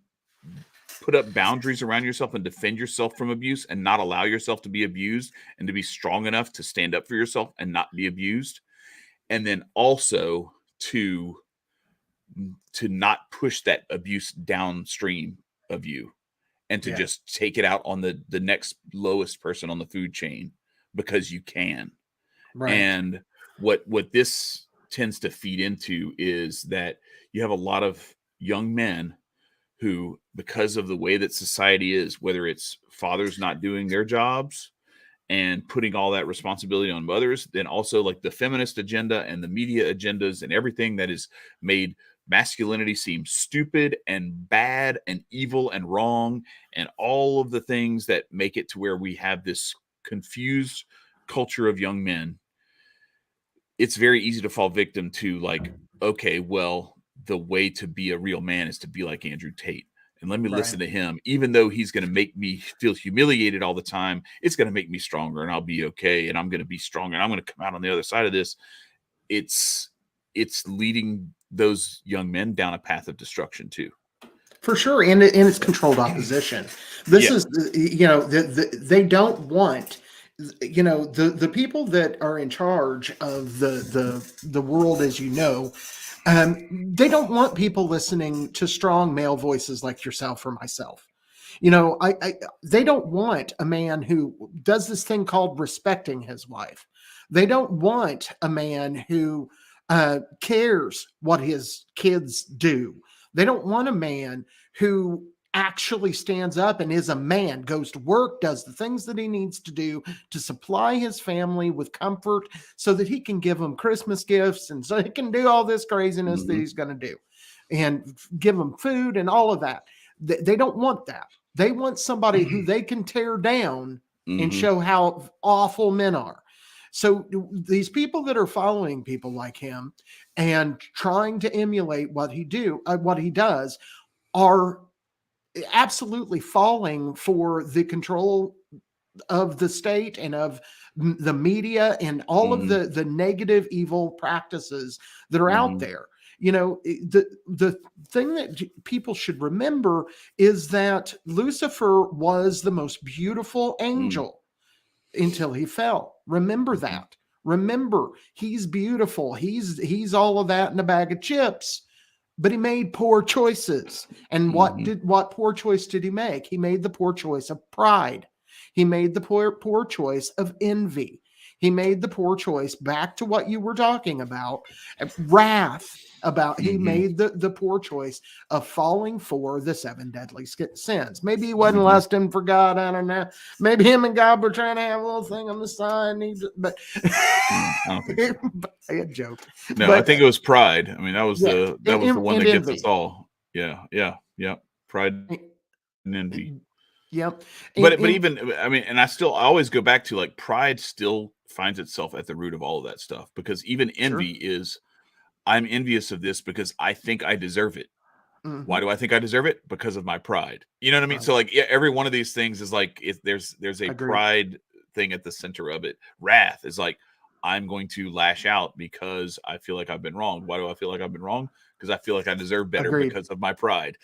put up boundaries around yourself and defend yourself from abuse and not allow yourself to be abused, and to be strong enough to stand up for yourself and not be abused. And then also to not push that abuse downstream of you, and to just take it out on the next lowest person on the food chain because you can. Right. And what this tends to feed into is that you have a lot of young men who, because of the way that society is, whether it's fathers not doing their jobs and putting all that responsibility on mothers, then also like the feminist agenda and the media agendas and everything that has made masculinity seem stupid and bad and evil and wrong, and all of the things that make it to where we have this confused culture of young men. It's very easy to fall victim to like, okay, well, the way to be a real man is to be like Andrew Tate. And let me listen to him, even though he's going to make me feel humiliated all the time. It's going to make me stronger, and I'll be okay. And I'm going to be stronger, and I'm going to come out on the other side of this. It's leading those young men down a path of destruction too. For sure. And it's controlled opposition. This is, they don't want, the people that are in charge of the world, as they don't want people listening to strong male voices like yourself or myself. They don't want a man who does this thing called respecting his wife. They don't want a man who cares what his kids do. They don't want a man who actually stands up and is a man, goes to work, does the things that he needs to do to supply his family with comfort so that he can give them Christmas gifts, and so he can do all this craziness that he's going to do and give them food and all of that. They don't want that. They want somebody who they can tear down and Mm-hmm. show how awful men are. So these people that are following people like him and trying to emulate what he does, are absolutely falling for the control of the state and of the media and all of Mm-hmm. the negative, evil practices that are out Mm-hmm. there. The thing that people should remember is that Lucifer was the most beautiful angel until he fell. Remember Mm-hmm. that. Remember, he's beautiful. He's all of that in a bag of chips, but he made poor choices. And what poor choice did he make? He made the poor choice of pride. He made the poor choice of envy. He made the poor choice, back to what you were talking about, wrath. He Mm-hmm. made the poor choice of falling for the 7 deadly sins. Maybe he wasn't Mm-hmm. lusting for God. I don't know. Maybe him and God were trying to have a little thing on the side. But I don't think so. a joke. No, I But think it was pride. I mean, that was yeah, the one and that gets us envy. all. Yeah, yeah. Pride and envy. Yep. But even, I mean, and I always go back to, like, pride still finds itself at the root of all of that stuff, because even envy is, I'm envious of this because I think I deserve it. Why do I think I deserve it? Because of my pride. You know what I mean? Right. So, like, yeah, every one of these things is like, there's a Agreed. pride thing at the center of it. Wrath is like, I'm going to lash out because I feel like I've been wronged. Why do I feel like I've been wronged? Because I feel like I deserve better Agreed. because of my pride.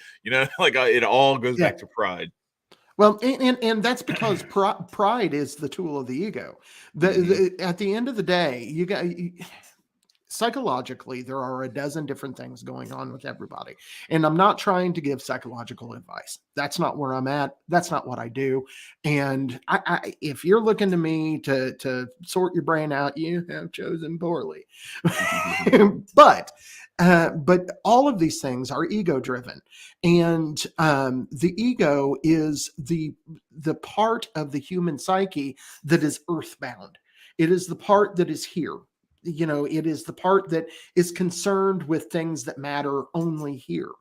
Like, it all goes Yeah. back to pride. Well, and that's because pride is the tool of the ego. At the end of the day, psychologically, there are a dozen different things going on with everybody. And I'm not trying to give psychological advice. That's not where I'm at. That's not what I do. And if you're looking to me to sort your brain out, you have chosen poorly. But all of these things are ego driven, and the ego is the part of the human psyche that is earthbound. It is the part that is here. It is the part that is concerned with things that matter only here.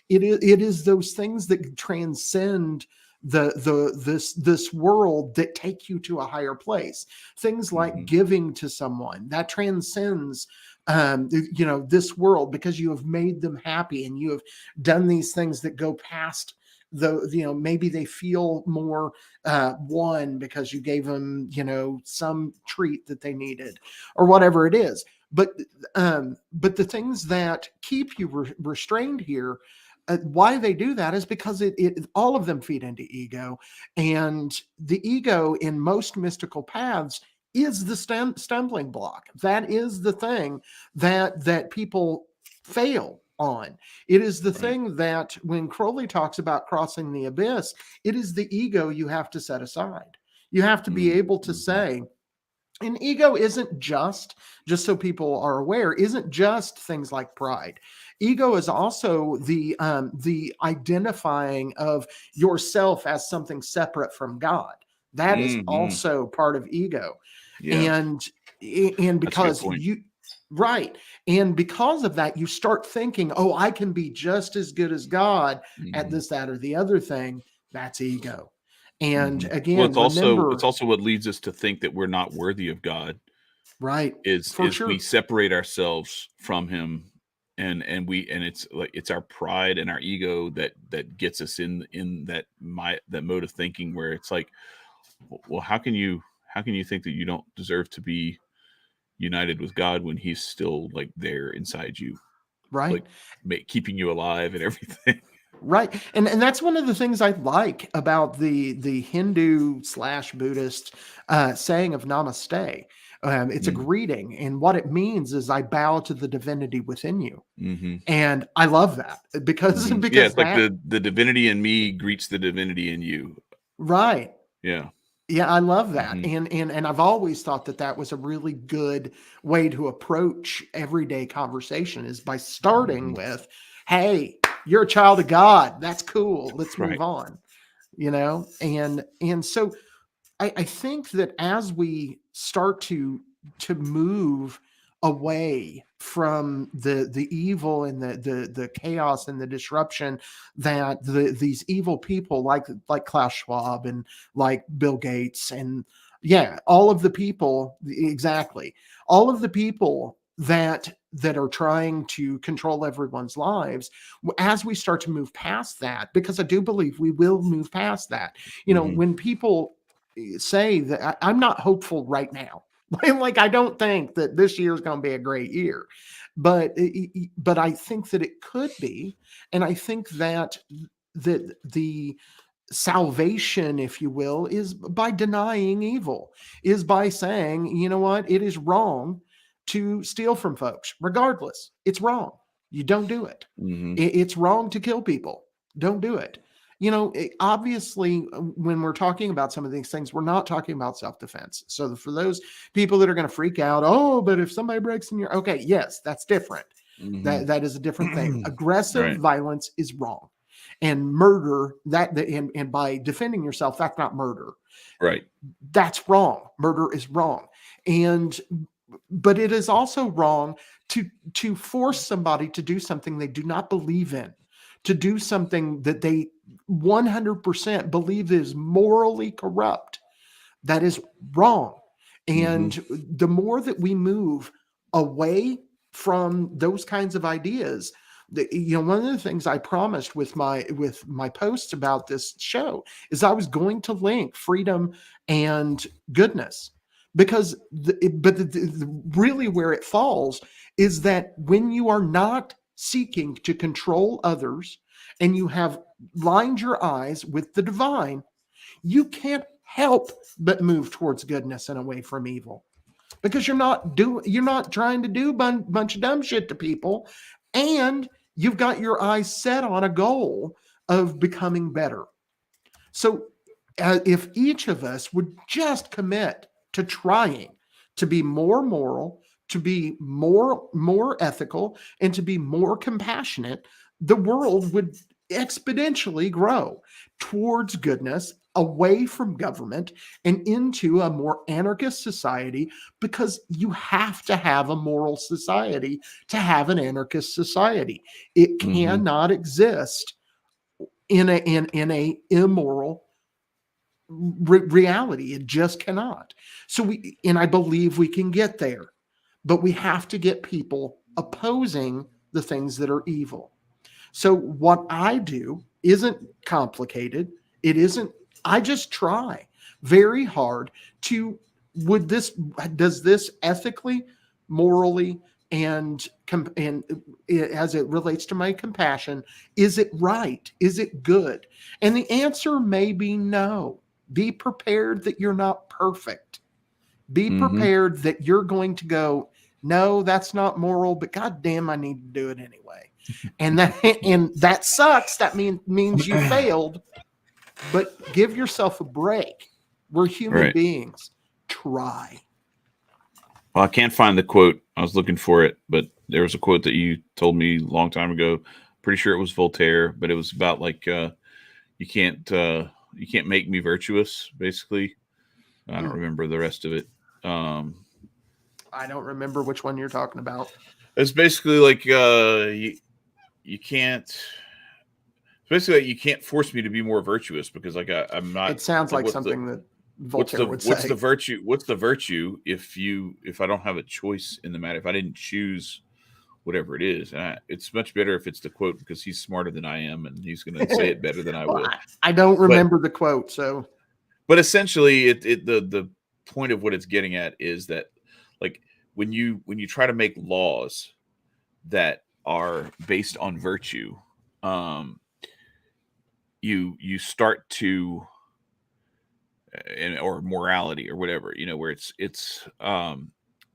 It is those things that transcend this world, that take you to a higher place. Things like giving to someone that transcends this world, because you have made them happy and you have done these things that go past maybe they feel more one because you gave them some treat that they needed or whatever it is. But the things that keep you restrained here, why they do that is because it all of them feed into ego, and the ego in most mystical paths is the stumbling block. That is the thing that people fail on. It is the thing that when Crowley talks about crossing the abyss, it is the ego you have to set aside. You have to be able to say, and ego isn't just so people are aware, isn't just things like pride. Ego is also the identifying of yourself as something separate from God. That is also part of ego. Yeah. And because you right. And because of that, you start thinking, oh, I can be just as good as God at this, that, or the other thing. That's ego. And again, well, it's remember, also what leads us to think that we're not worthy of God. Right. Is Sure. We separate ourselves from him, and it's like, it's our pride and our ego that gets us in that mode of thinking, where it's like, well, how can you think that you don't deserve to be united with God when he's still, like, there inside you, right, like, keeping you alive and everything. Right. And that's one of the things I like about the Hindu / Buddhist saying of namaste. It's a greeting, and what it means is I bow to the divinity within you. And I love that because yeah, it's like the divinity in me greets the divinity in you. Right. Yeah. Yeah, I love that. And I've always thought that was a really good way to approach everyday conversation, is by starting with, hey, you're a child of God. That's cool. Let's move on. And so I think that as we start to move away from the evil and the chaos and the disruption that these evil people like Klaus Schwab and like Bill Gates and all of the people, exactly, all of the people that are trying to control everyone's lives, as we start to move past that, because I do believe we will move past that. When people say that, I'm not hopeful right now. Like, I don't think that this year is going to be a great year, but I think that it could be, and I think that the salvation, if you will, is by denying evil, is by saying, you know what, it is wrong to steal from folks. Regardless, it's wrong. You don't do it. It's wrong to kill people. Don't do it. Obviously, when we're talking about some of these things, we're not talking about self-defense. So for those people that are going to freak out, oh, but if somebody breaks in your, okay, yes, that's different. That is a different thing. Aggressive violence is wrong. And murder, and by defending yourself, that's not murder. Right. That's wrong. Murder is wrong. But it is also wrong to force somebody to do something they do not believe in, to do something that they 100% believe is morally corrupt. That is wrong. And the more that we move away from those kinds of ideas, one of the things I promised with my posts about this show is I was going to link freedom and goodness, because really where it falls is that when you are not seeking to control others and you have lined your eyes with the divine, you can't help but move towards goodness and away from evil, because you're not trying to do a bunch of dumb shit to people, and you've got your eyes set on a goal of becoming better. So if each of us would just commit to trying to be more moral, to be more ethical, and to be more compassionate, the world would exponentially grow towards goodness, away from government, and into a more anarchist society, because you have to have a moral society to have an anarchist society. It cannot exist in a immoral reality. It just cannot. So I believe we can get there, but we have to get people opposing the things that are evil. So what I do isn't complicated. It isn't, I just try very hard to, does this ethically, morally, and as it relates to my compassion, is it right? Is it good? And the answer may be no. Be prepared that you're not perfect. Be prepared that you're going to go, no, that's not moral, but goddamn, I need to do it anyway. And that sucks. That means you failed. But give yourself a break. We're human beings. Try. Well, I can't find the quote. I was looking for it, but there was a quote that you told me a long time ago. Pretty sure it was Voltaire, but it was about like you can't make me virtuous. Basically, I don't remember the rest of it. I don't remember which one you're talking about. It's basically like you can't. It's basically like you can't force me to be more virtuous, because like I'm not. It sounds like something that Voltaire would say. What's the virtue? What's the virtue if I don't have a choice in the matter? If I didn't choose whatever it is, and it's much better if it's the quote, because he's smarter than I am and he's going to say it better than I will. I don't remember the quote, so. But essentially, the point of what it's getting at is that, like, when you try to make laws that are based on virtue, you start to, or morality or whatever, where it's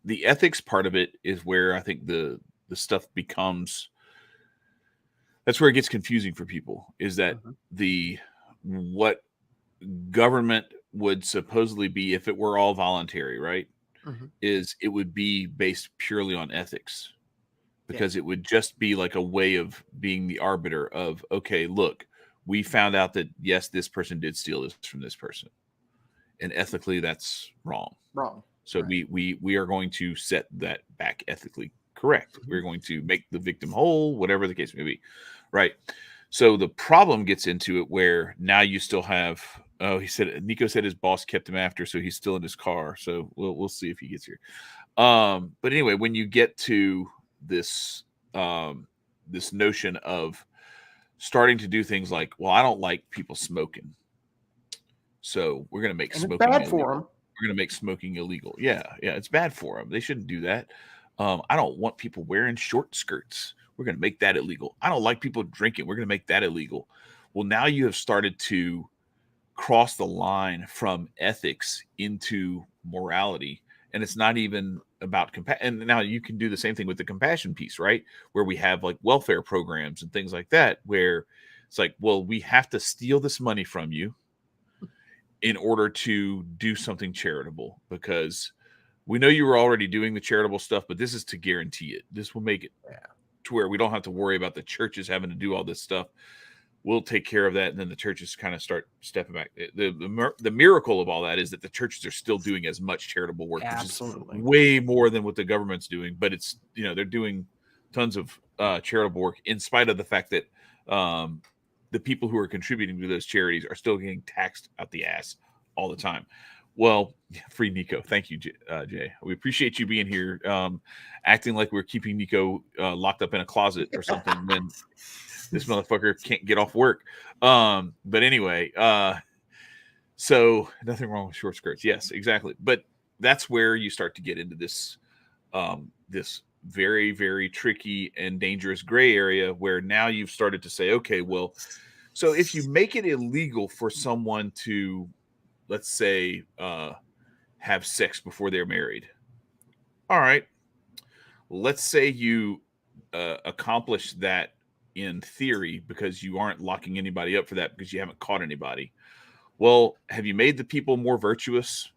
the ethics part of it is where I think the stuff becomes, that's where it gets confusing for people, is that what government would supposedly be if it were all voluntary, right? Is it would be based purely on ethics, because it would just be like a way of being the arbiter of, okay, look, we found out that yes, this person did steal this from this person, and ethically that's wrong. So we are going to set that back ethically Correct. We're going to make the victim whole, whatever the case may be. Right. So the problem gets into it where now you still have. Oh, Nicco said his boss kept him after, so he's still in his car. So we'll see if he gets here. But anyway, when you get to this this notion of starting to do things like, well, I don't like people smoking, so we're going to make smoking bad illegal. for them. We're going to make smoking illegal. Yeah, it's bad for them. They shouldn't do that. I don't want people wearing short skirts. We're going to make that illegal. I don't like people drinking. We're going to make that illegal. Well, now you have started to cross the line from ethics into morality. And it's not even about compassion. And now you can do the same thing with the compassion piece, right? Where we have like welfare programs and things like that, where it's like, well, we have to steal this money from you in order to do something charitable, because we know you were already doing the charitable stuff, but this is to guarantee it. This will make it to where we don't have to worry about the churches having to do all this stuff. We'll take care of that, and then the churches kind of start stepping back. The miracle of all that is that the churches are still doing as much charitable work, which is way more than what the government's doing. But it's, they're doing tons of charitable work in spite of the fact that the people who are contributing to those charities are still getting taxed out the ass all the time. Well, free Nicco. Thank you, Jay. We appreciate you being here, acting like we're keeping Nicco locked up in a closet or something when this motherfucker can't get off work. But anyway, so nothing wrong with short skirts. Yes, exactly. But that's where you start to get into this this very, very tricky and dangerous gray area where now you've started to say, okay, well, so if you make it illegal for someone to, let's say, have sex before they're married. All right. Let's say you accomplish that in theory because you aren't locking anybody up for that because you haven't caught anybody. Well, have you made the people more virtuous?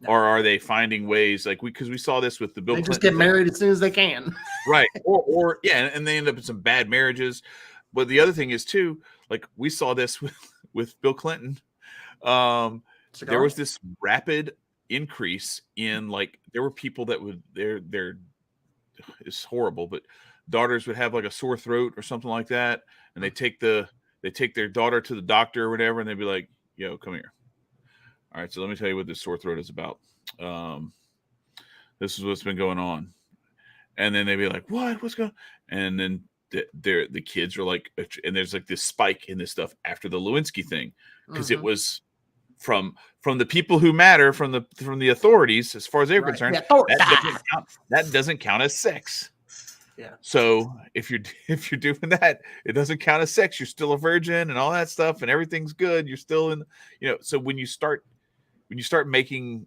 No. Or are they finding ways because we saw this with the Bill Clinton just get married as soon as they can. Right. Or and they end up in some bad marriages. But the other thing is too, we saw this with Bill Clinton. There was this rapid increase in there were people that would it's horrible, but daughters would have a sore throat or something like that, and they take their daughter to the doctor or whatever, and they'd be like, yo, come here. All right, so let me tell you what this sore throat is about. This is what's been going on. And then they'd be like, what's going on? And then the kids are and there's this spike in this stuff after the Lewinsky thing, because it was from the people who matter, from the authorities, as far as they're concerned, that doesn't count as sex. Yeah. So if you're doing that, it doesn't count as sex. You're still a virgin and all that stuff, and everything's good. You're still in, So when you start making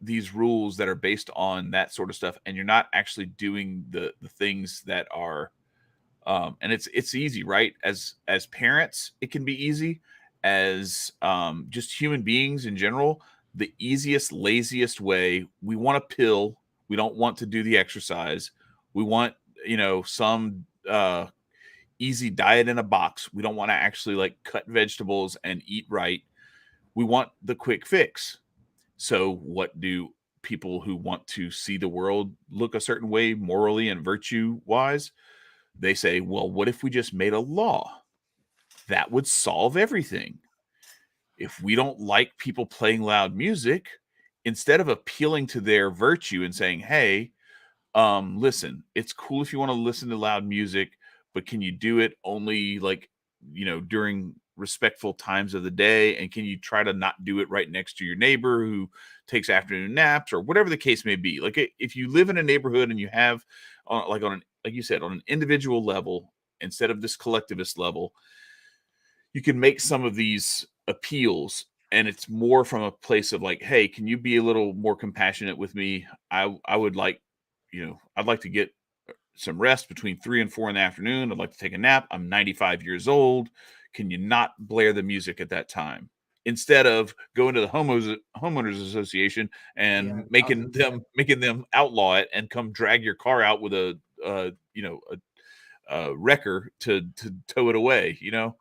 these rules that are based on that sort of stuff, and you're not actually doing the things that are, and it's easy, right? As parents, it can be easy. As just human beings in general, the easiest, laziest way, we want a pill. We don't want to do the exercise. We want, some easy diet in a box. We don't want to actually cut vegetables and eat right. We want the quick fix. So what do people who want to see the world look a certain way morally and virtue wise? They say, well, what if we just made a law that would solve everything? If we don't like people playing loud music, instead of appealing to their virtue and saying, hey, listen, it's cool if you want to listen to loud music, but can you do it only during respectful times of the day? And can you try to not do it right next to your neighbor who takes afternoon naps or whatever the case may be? If you live in a neighborhood and you have like you said, on an individual level, instead of this collectivist level, you can make some of these appeals, and it's more from a place of hey, can you be a little more compassionate with me? I would I'd like to get some rest between 3 and 4 in the afternoon. I'd like to take a nap. I'm 95 years old. Can you not blare the music at that time? Instead of going to the homeowners association and making them outlaw it and come drag your car out with a wrecker to tow it away, sure.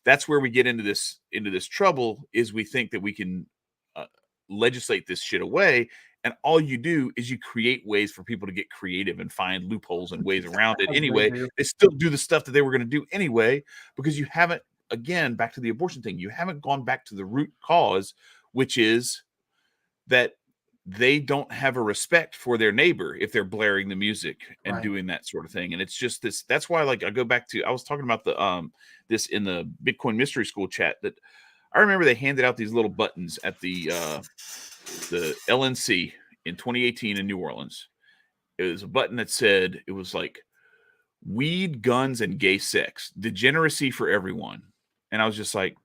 That's where we get into this trouble, is we think that we can legislate this shit away, And all you do is you create ways for people to get creative and find loopholes and ways around it As they anyway. do. They still do the stuff that they were going to do anyway, because you haven't, again, back to the abortion thing, you haven't gone back to the root cause, which is that they don't have a respect for their neighbor if they're blaring the music and Right. doing that sort of thing. And it's just this, that's why, like, I go back to, I was talking about this in the Bitcoin Mystery School chat, that I remember they handed out these little buttons at the LNC in 2018 in New Orleans. It was a button that said, it was like, weed, guns, and gay sex, degeneracy for everyone. And I was just like,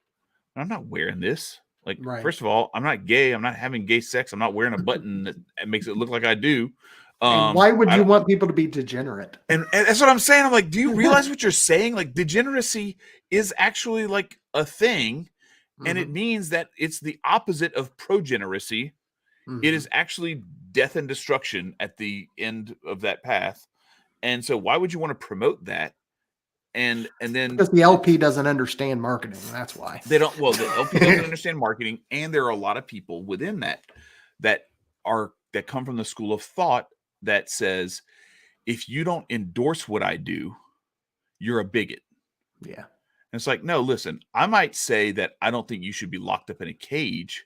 I'm not wearing this. Like, Right. first of all, I'm not gay. I'm not having gay sex. I'm not wearing a button that makes it look like I do. And why would you want people to be degenerate? And that's what I'm saying. I'm like, do you realize what you're saying? Like, degeneracy is actually like a thing. And it means that it's the opposite of progeneracy. It is actually death and destruction at the end of that path. And so why would you want to promote that? And then because the LP doesn't understand marketing. That's why they don't. Well, the LP doesn't understand marketing, and there are a lot of people within that come from the school of thought that says, if you don't endorse what I do, you're a bigot. Yeah. And it's like, no, listen, I might say that I don't think you should be locked up in a cage,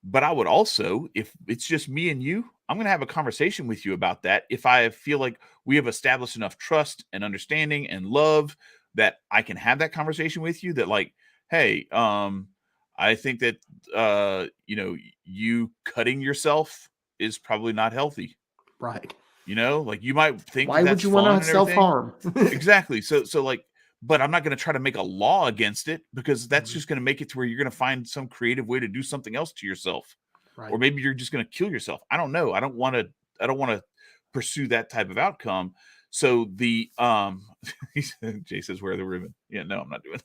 but I would also, if it's just me and you, I'm going to have a conversation with you about that. If I feel like we have established enough trust and understanding and love that I can have that conversation with you, that like, hey, I think that, you cutting yourself is probably not healthy. Right. Like you might think, why would you want to self-harm? Exactly. So like, but I'm not going to try to make a law against it, because that's just going to make it to where you're going to find some creative way to do something else to yourself. Right. Or maybe you're just going to kill yourself. I don't know. I don't want to pursue that type of outcome. So the Jay says, wear the ribbon. Yeah, no, I'm not doing that.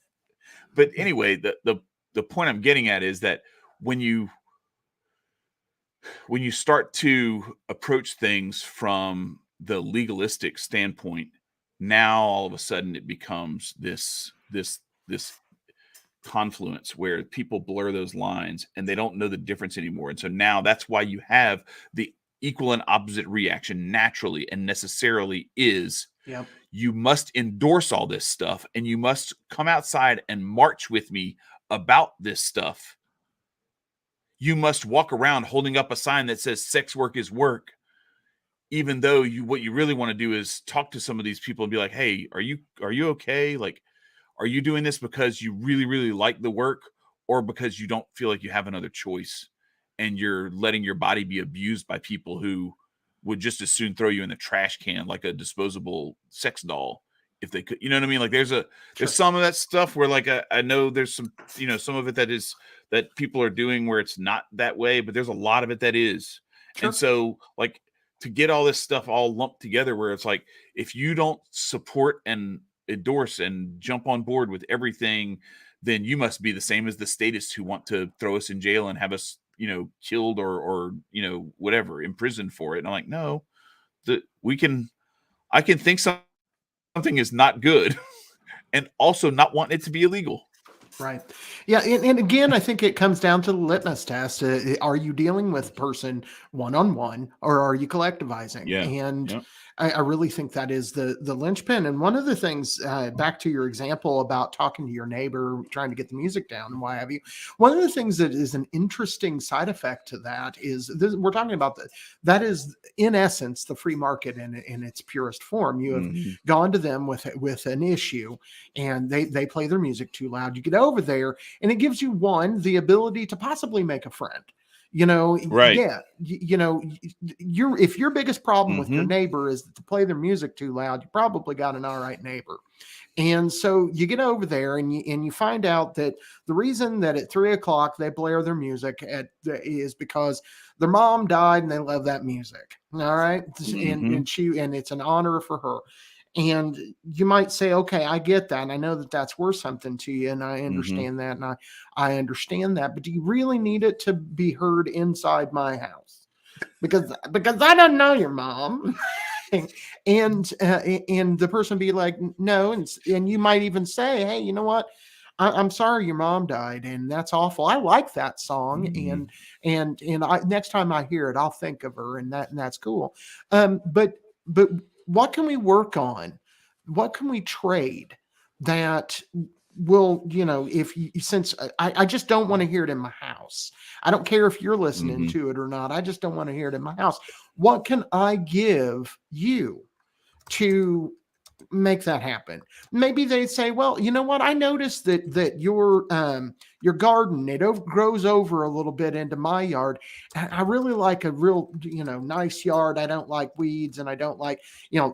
But anyway, the point I'm getting at is that when you start to approach things from the legalistic standpoint, now all of a sudden it becomes this confluence where people blur those lines and they don't know the difference anymore. And so now that's why you have the equal and opposite reaction naturally and necessarily is, you must endorse all this stuff and you must come outside and march with me about this stuff. You must walk around holding up a sign that says sex work is work, even though what you really want to do is talk to some of these people and be like, hey, are you okay? Like, are you doing this because you really, really like the work, or because you don't feel like you have another choice and you're letting your body be abused by people who would just as soon throw you in the trash can like a disposable sex doll if they could? You know what I mean? Like there's some of that stuff where like I know there's some, some of it that people are doing where it's not that way, but there's a lot of it that is. Sure. And so like to get all this stuff all lumped together where it's like, if you don't support and endorse and jump on board with everything, then you must be the same as the statists who want to throw us in jail and have us, killed or whatever, imprisoned for it. And I'm like, no, I can think something is not good and also not want it to be illegal. Right. Yeah. And again, I think it comes down to the litmus test. Are you dealing with person one-on-one, or are you collectivizing? Yeah. And I really think that is the linchpin. And one of the things, back to your example about talking to your neighbor, trying to get the music down and why have you, one of the things that is an interesting side effect to that is this, we're talking about that is in essence the free market in its purest form. You have gone to them with an issue and they play their music too loud. You get over there and it gives you the ability to possibly make a friend. Right. Yeah. If your biggest problem with your neighbor is to play their music too loud, you probably got an all right neighbor. And so you get over there and you find out that the reason that at 3:00 they blare their music is because their mom died and they love that music. All right. And it's an honor for her. And you might say, okay, I get that. And I know that that's worth something to you. And I understand that. And I understand that. But do you really need it to be heard inside my house? Because I don't know your mom. and the person be like, no. And you might even say, hey, you know what? I'm sorry your mom died, and that's awful. I like that song, Mhm. and next time I hear it, I'll think of her, and that's cool. But what can we work on? What can we trade that will, if you, since I just don't want to hear it in my house. I don't care if you're listening Mhm. to it or not. I just don't want to hear it in my house. What can I give you to make that happen? Maybe they say, well, you know what, I noticed that your garden, grows over a little bit into my yard. I really like a real, nice yard. I don't like weeds, and I don't like,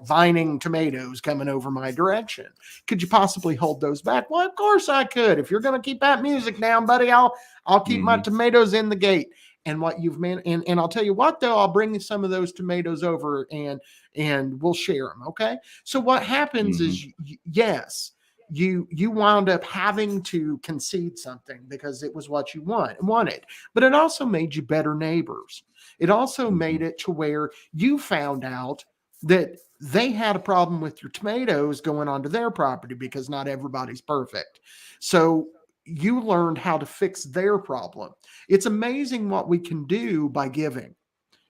vining tomatoes coming over my direction. Could you possibly hold those back? Well, of course I could. If you're going to keep that music down, buddy, I'll keep my Mhm. tomatoes in the gate. And what you've meant, and I'll tell you what, though, I'll bring you some of those tomatoes over, and we'll share them. Okay. So what happens Mhm. is, yes, you wound up having to concede something because it was what you wanted, but it also made you better neighbors. It also made Mhm. it to where you found out that they had a problem with your tomatoes going onto their property, because not everybody's perfect. So you learned how to fix their problem. It's amazing what we can do by giving.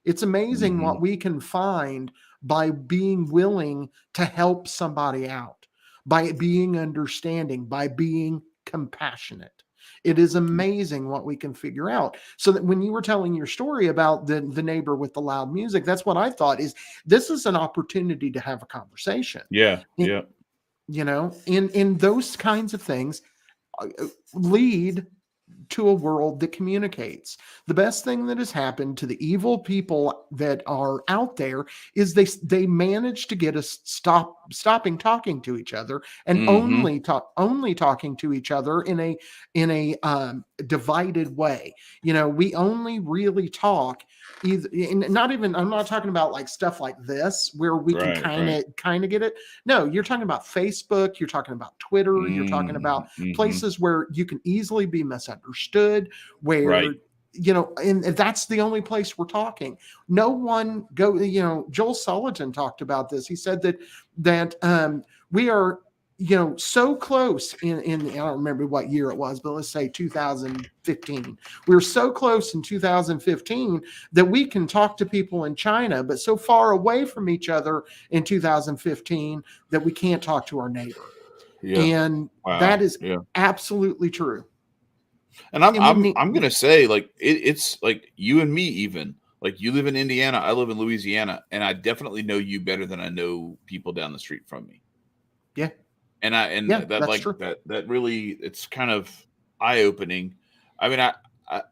It's amazing Mhm. what we can find by being willing to help somebody out, by being understanding, by being compassionate. It is amazing what we can figure out. So that when you were telling your story about the neighbor with the loud music, that's what I thought is, this is an opportunity to have a conversation. Yeah. In, Yeah. in those kinds of things, lead to a world that communicates. The best thing that has happened to the evil people that are out there is they manage to get us stopping talking to each other, and Mhm. only talking to each other in a divided way. We only really talk either, and not even, I'm not talking about like stuff like this where we can Right. Right. kind of get it. No, you're talking about Facebook, you're talking about Twitter, you're talking about Mhm. Mhm. places where you can easily be misunderstood, where, Right. and that's the only place we're talking. No one go, Joel Sullivan talked about this. He said that we are, so close in I don't remember what year it was, but let's say 2015. We were so close in 2015 that we can talk to people in China, but so far away from each other in 2015 that we can't talk to our neighbor. Yeah. And that Wow. is Yeah. absolutely true. And I'm And we I'm need, I'm gonna say, like, it's like you and me, even like you live in Indiana, I live in Louisiana, and I definitely know you better than I know people down the street from me. yeah, And yeah, that, that's like, true. that really, it's kind of eye opening. I mean,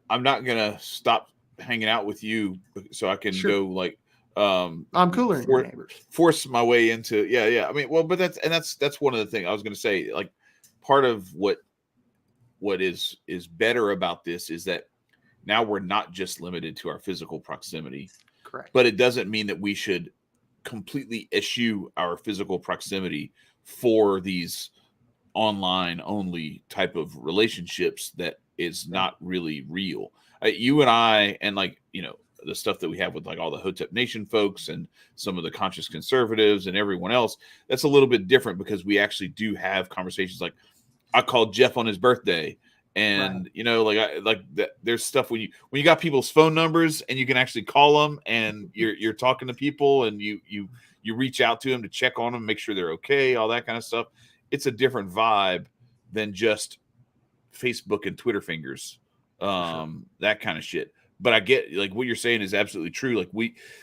I'm not gonna stop hanging out with you so I can Sure. go, like, um I'm cooler than your for, neighbors. force my way into, yeah, yeah. I mean, well, but that's one of the things I was gonna say. Like, part of what is better about this is that now we're not just limited to our physical proximity, Correct. but it doesn't mean that we should completely eschew our physical proximity for these online only type of relationships that is Right. not really real. You and I, and, like, the stuff that we have with, like, all the Hotep Nation folks and some of the conscious conservatives and everyone else, that's a little bit different because we actually do have conversations. Like, I called Jeff on his birthday, Right. and, like, like that. There's stuff when you got people's phone numbers and you can actually call them, and you're talking to people, and you reach out to them to check on them, make sure they're okay, all that kind of stuff. It's a different vibe than just Facebook and Twitter fingers, For sure. that kind of shit. But I get, like, what you're saying is absolutely true. Like,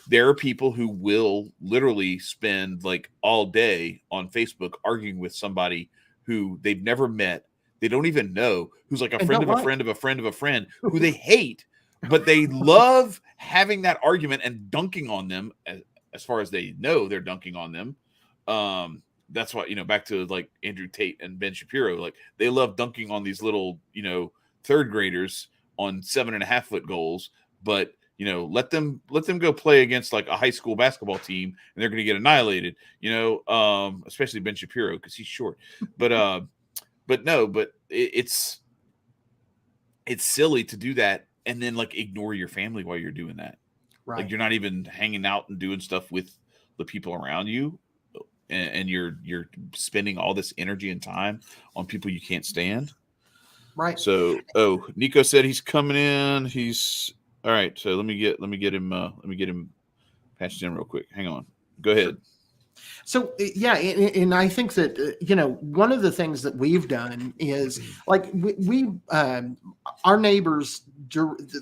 there are people who will literally spend, like, all day on Facebook arguing with somebody who they've never met, they don't even know, who's like a And friend don't of a like. friend of a friend of a friend, who they hate, but they love having that argument and dunking on them, as far as they know they're dunking on them. That's why, back to, like, Andrew Tate and Ben Shapiro, like, they love dunking on these little, third graders on 7.5 foot goals. But, let them go play against, like, a high school basketball team, and they're going to get annihilated, especially Ben Shapiro, because he's short. But no, but it's silly to do that and then, like, ignore your family while you're doing that. Like, Right. you're not even hanging out and doing stuff with the people around you, and you're spending all this energy and time on people you can't stand. Right. So, Nicco said he's coming in. He's all right. So let me get him patched in real quick. Hang on. Go ahead. So yeah, and I think that one of the things that we've done is like our neighbors,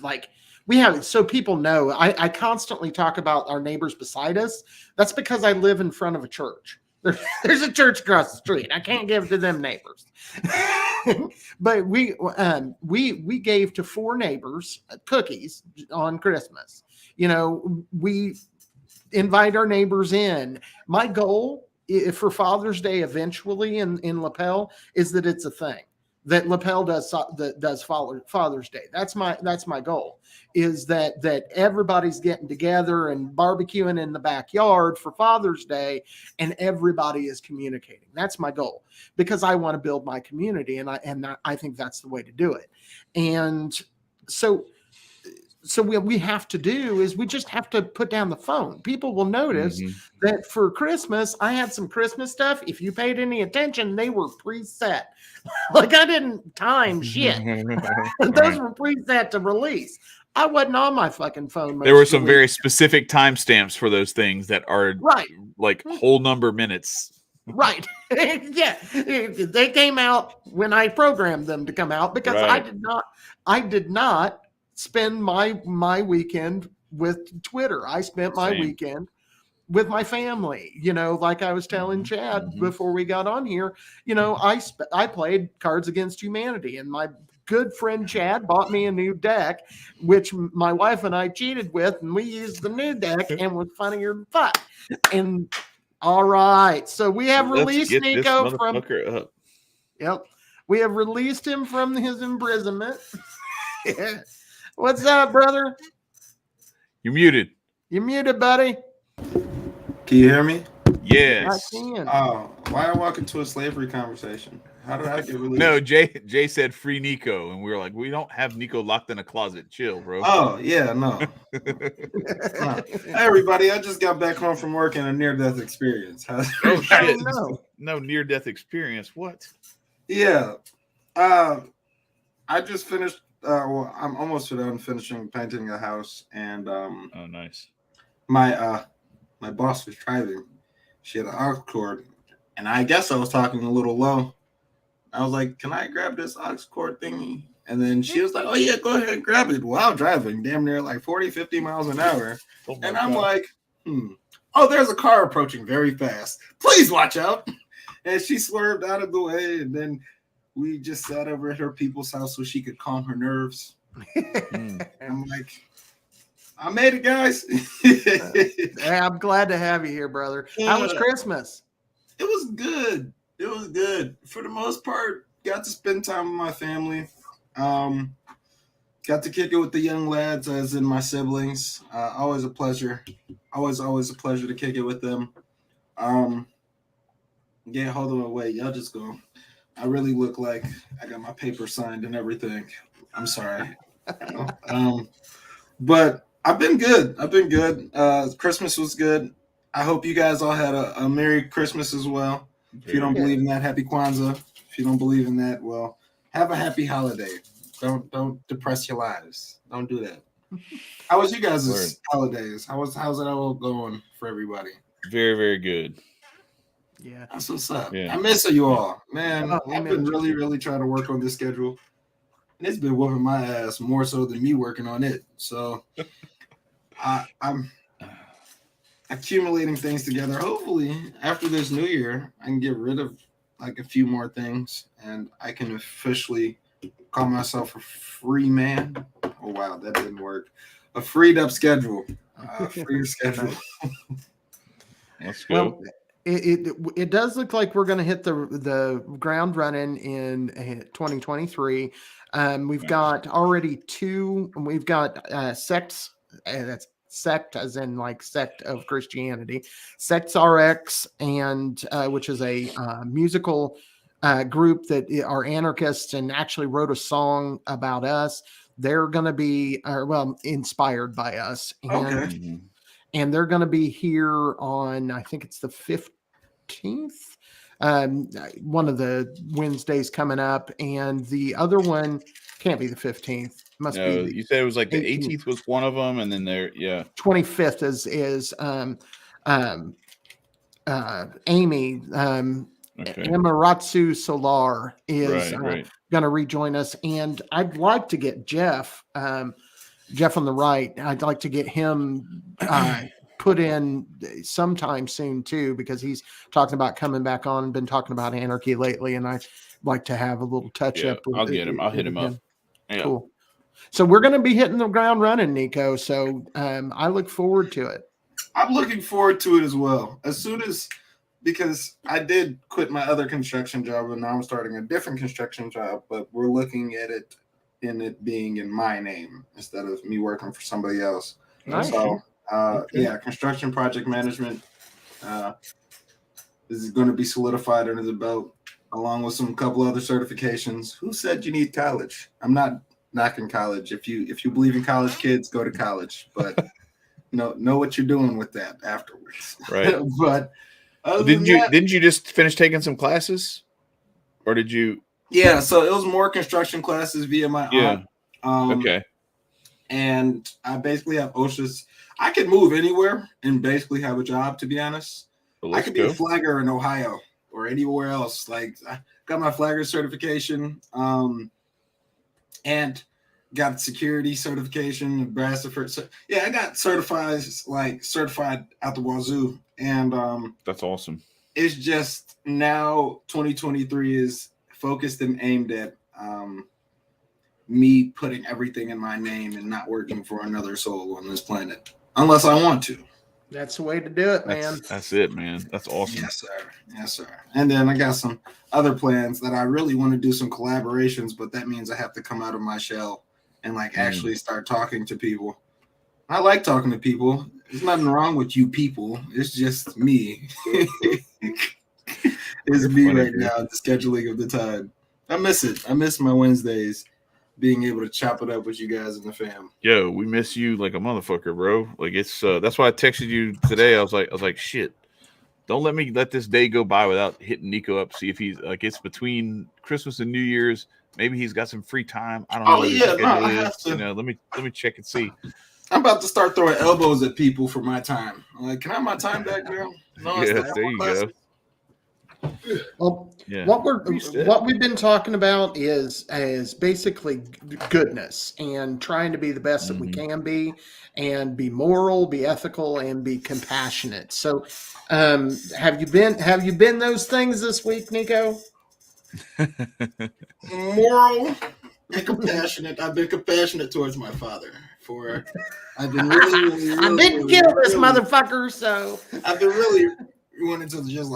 like we have, so people know. I constantly talk about our neighbors beside us. That's because I live in front of a church. There's a church across the street. I can't give to them neighbors. But we gave to 4 neighbors cookies on Christmas. We invite our neighbors in. My goal for Father's Day eventually in Lapel is that it's a thing that Lapel does Father's Day. That's my goal, is that everybody's getting together and barbecuing in the backyard for Father's Day, and everybody is communicating. That's my goal, because I want to build my community, and I think that's the way to do it. And so what we have to do is we just have to put down the phone. People will notice that for Christmas, I had some Christmas stuff. If you paid any attention, they were preset. Like, I didn't time shit. Those were preset to release. I wasn't on my fucking phone. There were some very specific timestamps for those things that are like whole number minutes. Right. Yeah. They came out when I programmed them to come out, because I did not spend my weekend with Twitter. I spent my weekend with my family. Like I was telling Chad before we got on here, I played Cards Against Humanity, and my good friend Chad bought me a new deck, which my wife and I cheated with, and we used the new deck and was funnier than fuck. And all right, so we have released Nicco from. Yep, we have released him from his imprisonment. What's up, brother? You're muted. You're muted, buddy. Can you hear me? Yes. I can. Oh, why I walk into a slavery conversation? How did I get released? No, Jay said free Nicco, and we were like, we don't have Nicco locked in a closet. Chill, bro. Oh, yeah, no. Hey, everybody, I just got back home from work in a near-death experience. Oh, shit. No near-death experience. What? Yeah. I just finished. I'm almost done finishing painting the house, and oh, nice. My boss was driving. She had an aux cord, and I guess I was talking a little low. I was like, "Can I grab this aux cord thingy?" And then she was like, "Oh yeah, go ahead and grab it." While driving, damn near like 40, 50 miles an hour, and I'm like, "Oh, there's a car approaching very fast. Please watch out!" And she swerved out of the way, and then we just sat over at her people's house so she could calm her nerves. I'm like, I made it, guys. Hey, I'm glad to have you here, brother. How was Christmas? It was good. It was good. For the most part, got to spend time with my family. Got to kick it with the young lads, as in my siblings. Always a pleasure. Always a pleasure to kick it with them. Yeah, hold on, wait. Y'all just go. I really look like I got my paper signed and everything. I'm sorry. But I've been good. Christmas was good. I hope you guys all had a Merry Christmas as well. If you don't believe in that, Happy Kwanzaa. If you don't believe in that, well, have a happy holiday. Don't depress your lives. Don't do that. How was you guys' holidays? How's it all going for everybody? Very, very good. Yeah. That's what's up. Yeah. I miss you all. Man, I've been really, really trying to work on this schedule. And it's been whooping my ass more so than me working on it. So I'm accumulating things together. Hopefully, after this new year, I can get rid of like a few more things and I can officially call myself a free man. Oh, wow, that didn't work. A freed up schedule. Free schedule. Let's go. Well, it does look like we're going to hit the ground running in 2023. We've got already 2. We've got sects. That's sect as in like sect of Christianity. Sects RX, and which is a musical group that are anarchists and actually wrote a song about us. They're going to be inspired by us. And they're going to be here on, I think it's the 15th. one of the Wednesdays coming up, and the other one can't be the 15th. Must be No, the you said it was like the 18th. 18th was one of them, and then there, yeah. 25th is Amy Okay. Amaratsu Solar is Right. going to rejoin us, and I'd like to get Jeff on the right. I'd like to get him put in sometime soon too, because he's talking about coming back on. Been talking about anarchy lately, and I'd like to have a little touch up. I'll get him. I'll hit him up. Yeah. Cool. So we're going to be hitting the ground running, Nicco. So I look forward to it. I'm looking forward to it as well. Because I did quit my other construction job and now I'm starting a different construction job, but we're looking at it being in my name instead of me working for somebody else. Nice. So, construction project management is going to be solidified under the belt, along with some couple other certifications. Who said you need college? I'm not knocking college. If you believe in college, kids, go to college, but know what you're doing with that afterwards. Right. But didn't you just finish taking some classes, or did you? Yeah, so it was more construction classes via my aunt. Okay. And I basically have OSHA's. I could move anywhere and basically have a job, to be honest. Well, I could be a flagger in Ohio or anywhere else. Like, I got my flagger certification and got security certification, Bradford. Yeah, I got certified out the wazoo. And that's awesome. It's just now 2023 is focused and aimed at me putting everything in my name and not working for another soul on this planet unless I want to. That's the way to do it, man. That's it, man. That's awesome. Yes, sir. And then I got some other plans that I really want to do some collaborations, but that means I have to come out of my shell and actually start talking to people. I like talking to people. There's nothing wrong with you people. It's just me. It's me right now, the scheduling of the time. I miss it. I miss my Wednesdays, being able to chop it up with you guys and the fam. Yo, we miss you like a motherfucker, bro. Like, it's that's why I texted you today. I was like, shit. Don't let this day go by without hitting Nicco up. See if he's it's between Christmas and New Year's. Maybe he's got some free time. I don't know. I have to. Let me check and see. I'm about to start throwing elbows at people for my time. I'm like, can I have my time back, girl? No, yeah, there you go. Well, what we've been talking about is basically goodness and trying to be the best that we can be, and be moral, be ethical, and be compassionate. So, have you been those things this week, Nicco? Moral and compassionate. I've been compassionate towards my father. I've been really I didn't kill this motherfucker, so I've been really wanting to just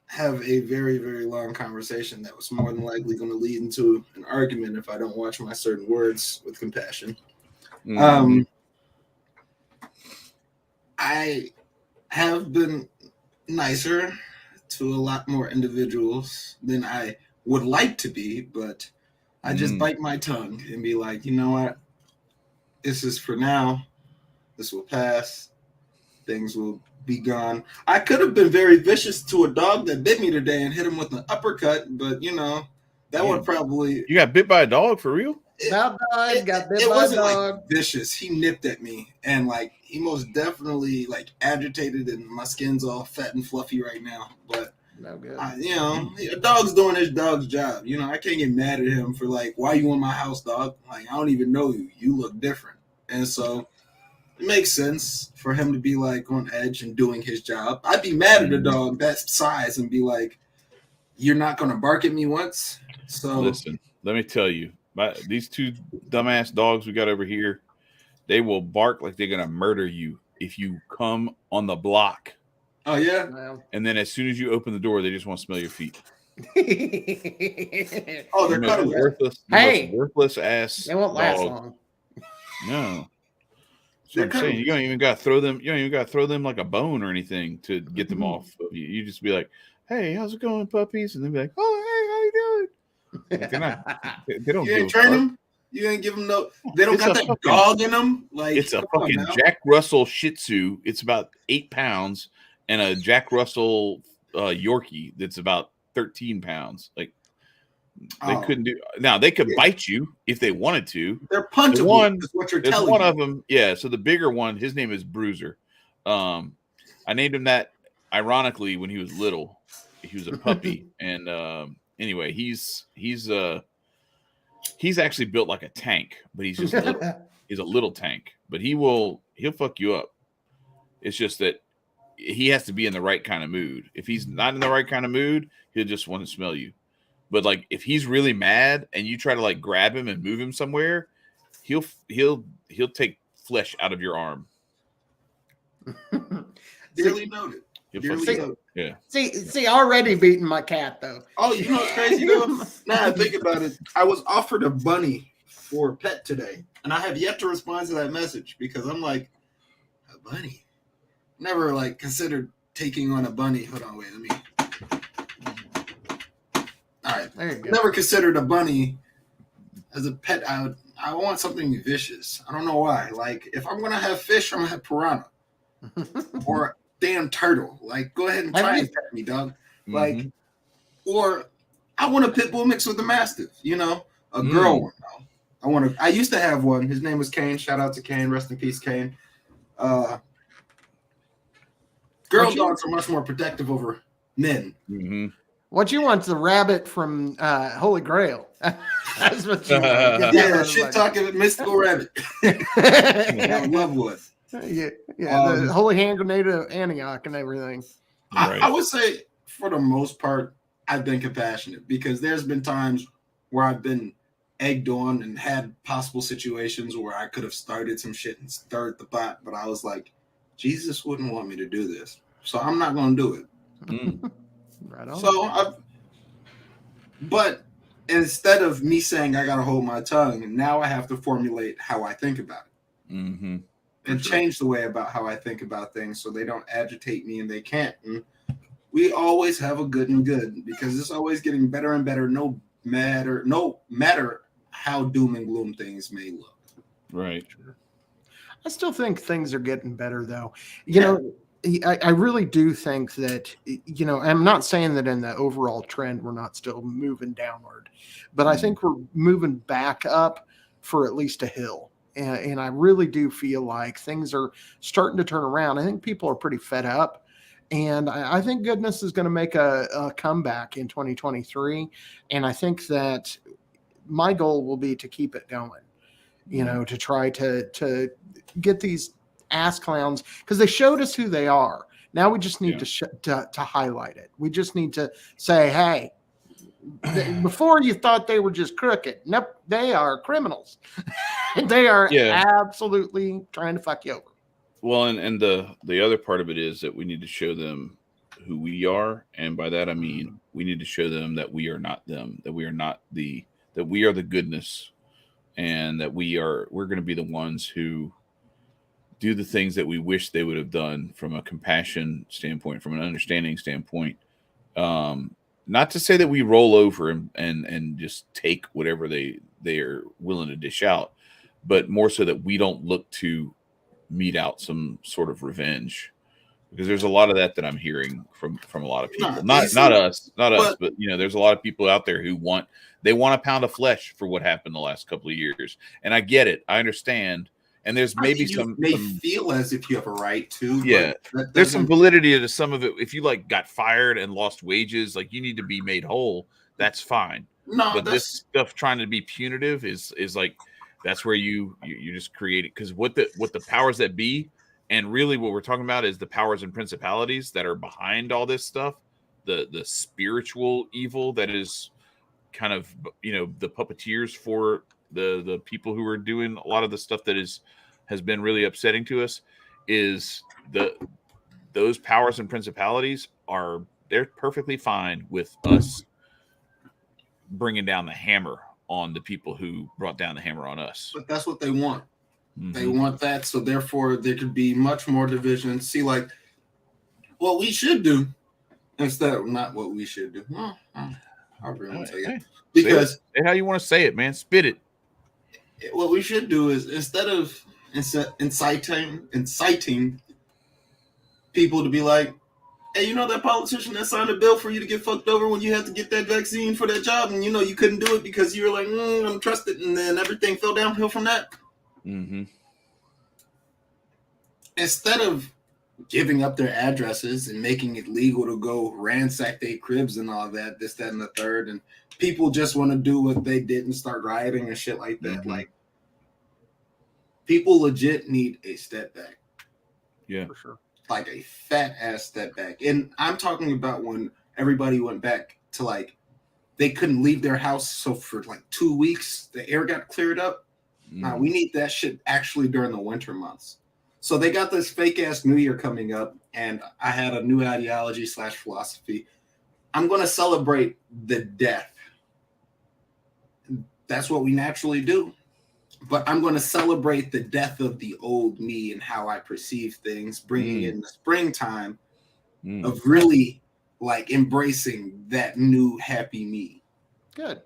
have a very, very long conversation that was more than likely going to lead into an argument if I don't watch my certain words with compassion. I have been nicer to a lot more individuals than I would like to be, but I just bite my tongue and be like, you know what? This is for now. This will pass. Things will be gone. I could have been very vicious to a dog that bit me today and hit him with an uppercut, but that would probably. You got bit by a dog for real? Got bit by a wasn't dog. Vicious. He nipped at me and he most definitely agitated, and my skin's all fat and fluffy right now. But no good. A dog's doing his dog's job. I can't get mad at him for why you in my house, dog? I don't even know you. You look different, and so. It makes sense for him to be on edge and doing his job. I'd be mad at a dog that size and be like, "You're not going to bark at me once." So listen, let me tell you, these two dumbass dogs we got over here, they will bark like they're going to murder you if you come on the block. Oh yeah. And then as soon as you open the door, they just want to smell your feet. Oh, they're kind of worthless ass. They won't last long. No. So I'm saying you don't even got to throw them. You don't even got to throw them like a bone or anything to get them off. You just be like, "Hey, how's it going, puppies?" And they'll be like, "Oh, hey, how you doing?" They don't. You ain't train them. You ain't give them no. They don't got that dog in them. It's a fucking Jack Russell Shih Tzu. It's about 8 pounds, and a Jack Russell Yorkie that's about 13 pounds. Like they Oh. couldn't do. Now they could Yeah. bite you if they wanted to. They're punchable. one- Is what you're There's telling one me. of them. Yeah. So the bigger one, his name is Bruiser. I named him that ironically when he was little. He was a puppy, and anyway, he's actually built like a tank, but he's just he's a little tank. But he'll fuck you up. It's just that he has to be in the right kind of mood. If he's not in the right kind of mood, he'll just want to smell you. But like if he's really mad and you try to like grab him and move him somewhere, he'll take flesh out of your arm. Dearly noted. He'll Dearly fuck you noted. up. Yeah. See, already beating my cat though. Oh, you know what's crazy though? Now I think about it, I was offered a bunny for a pet today, and I have yet to respond to that message because I'm like, a bunny? Never like considered taking on a bunny. Hold on, wait, let me. All right, There you go. never considered a bunny as a pet. I want something vicious. I don't know why. Like if I'm gonna have fish, I'm gonna have piranha or damn turtle. Like go ahead and try and pet me, dog. Like, Mhm. or I want a pit bull mixed with a mastiff. You know, a girl one. Though. I used to have one. His name was Kane. Shout out to Kane. Rest in peace, Kane. Girl dogs are much more protective over men. Mm-hmm. What you want's the rabbit from Holy Grail. That's what you want. Yeah, shit talking mystical rabbit. I would love one. Yeah, the holy hand grenade of Antioch and everything. Right. I would say, for the most part, I've been compassionate because there's been times where I've been egged on and had possible situations where I could have started some shit and stirred the pot, but I was like, Jesus wouldn't want me to do this, so I'm not going to do it. Mm. Right on. So, but instead of me saying I got to hold my tongue, now I have to formulate how I think about it. Mm-hmm. And change the way about how I think about things so they don't agitate me and they can't. And we always have a good and good because it's always getting better and better, no matter how doom and gloom things may look. Right. I still think things are getting better, though. You know, I really do think that, you know, I'm not saying that in the overall trend we're not still moving downward, but I think we're moving back up for at least a hill. And I really do feel like things are starting to turn around. I think people are pretty fed up. And I think goodness is going to make a comeback in 2023. And I think that my goal will be to keep it going, you know, to try to get these ass clowns, because they showed us who they are. Now we just need to highlight it. We just need to say, hey, before you thought they were just crooked. Nope, they are criminals. They are absolutely trying to fuck you over. Well, and the other part of it is that we need to show them who we are, and by that I mean we need to show them that we are not them, that we are not that we are the goodness, and that we're going to be the ones who do the things that we wish they would have done from a compassion standpoint, from an understanding standpoint. Not to say that we roll over and just take whatever they are willing to dish out, but more so that we don't look to mete out some sort of revenge, because there's a lot of that I'm hearing from a lot of people. Not us, but you know, there's a lot of people out there who want a pound of flesh for what happened the last couple of years, and I get it, I understand. And there's maybe you may feel as if you have a right to. Yeah, there's some validity to some of it. If you like got fired and lost wages, like you need to be made whole. That's fine. No, but this stuff trying to be punitive is like that's where you just create it, because what the powers that be, and really what we're talking about is the powers and principalities that are behind all this stuff, the spiritual evil that is kind of, you know, the puppeteers for the people who are doing a lot of the stuff that has been really upsetting to us, is those powers and principalities they're perfectly fine with us bringing down the hammer on the people who brought down the hammer on us. But that's what they want. Mm-hmm. They want that, so therefore there could be much more division. See, like what we should do instead of not what we should do. I really want to say it. Because say how you want to say it, man. Spit it. What we should do is, instead of inciting people to be like, Hey, you know that politician that signed a bill for you to get fucked over when you had to get that vaccine for that job, and you couldn't do it because you were like, I'm trusted, and then everything fell downhill from that. Mm-hmm. Instead of giving up their addresses and making it legal to go ransack their cribs and all that, this, that, and the third, and people just want to do what they did and start rioting and shit like that. Mm-hmm. Like, people legit need a step back. Yeah, For sure. Like a fat ass step back. And I'm talking about when everybody went back to like, they couldn't leave their house. So for like 2 weeks, the air got cleared up. Mm-hmm. We need that shit actually during the winter months. So they got this fake ass New Year coming up, and I had a new ideology / philosophy. I'm going to celebrate the death. That's what we naturally do. But I'm going to celebrate the death of the old me and how I perceive things, bringing in the springtime of really like embracing that new happy me. Good.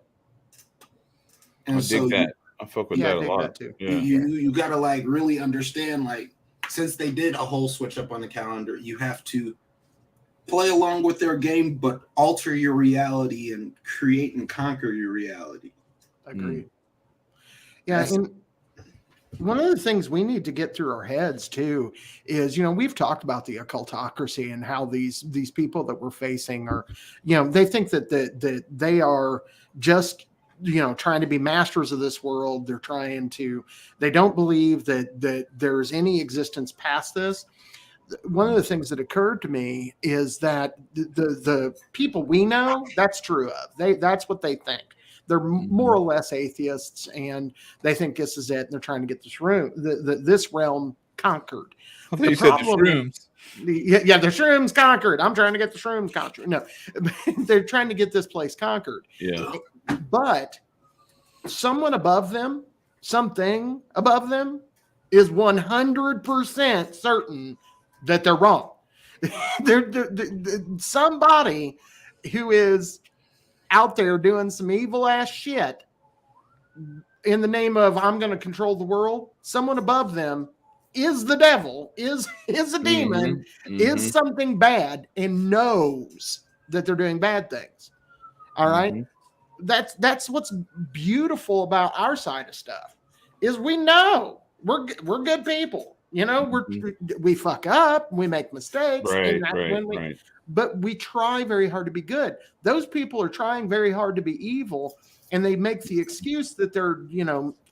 And I dig that. I fuck with that a lot. That too. Yeah. You got to like really understand, like, since they did a whole switch up on the calendar, you have to play along with their game, but alter your reality and create and conquer your reality. Agreed. Yeah, and one of the things we need to get through our heads too is, we've talked about the occultocracy and how these people that we're facing are, they think that they are just, trying to be masters of this world. They don't believe that there's any existence past this. One of the things that occurred to me is that the people we know, that's true of. That's what they think. They're more or less atheists, and they think this is it, and they're trying to get this realm conquered. I thought you said the shrooms. Yeah, the shrooms conquered. I'm trying to get the shrooms conquered. No, they're trying to get this place conquered. Yeah. But something above them is 100% certain that they're wrong. They're somebody who is out there doing some evil ass shit in the name of I'm going to control the world. Someone above them is the devil, is a demon, is something bad, and knows that they're doing bad things. All right. That's what's beautiful about our side of stuff is we know we're good people. We fuck up, we make mistakes, but we try very hard to be good. Those people are trying very hard to be evil, and they make the excuse that they're,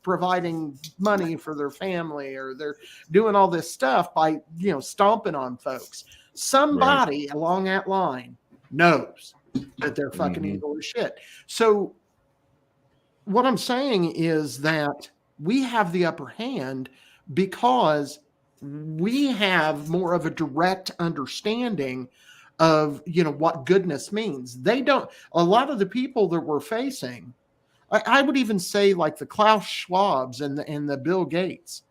providing money for their family, or they're doing all this stuff by, stomping on folks. Somebody along that line knows that they're fucking evil as shit. So what I'm saying is that we have the upper hand because we have more of a direct understanding of, what goodness means. They don't, a lot of the people that we're facing, I would even say like the Klaus Schwabs and the Bill Gates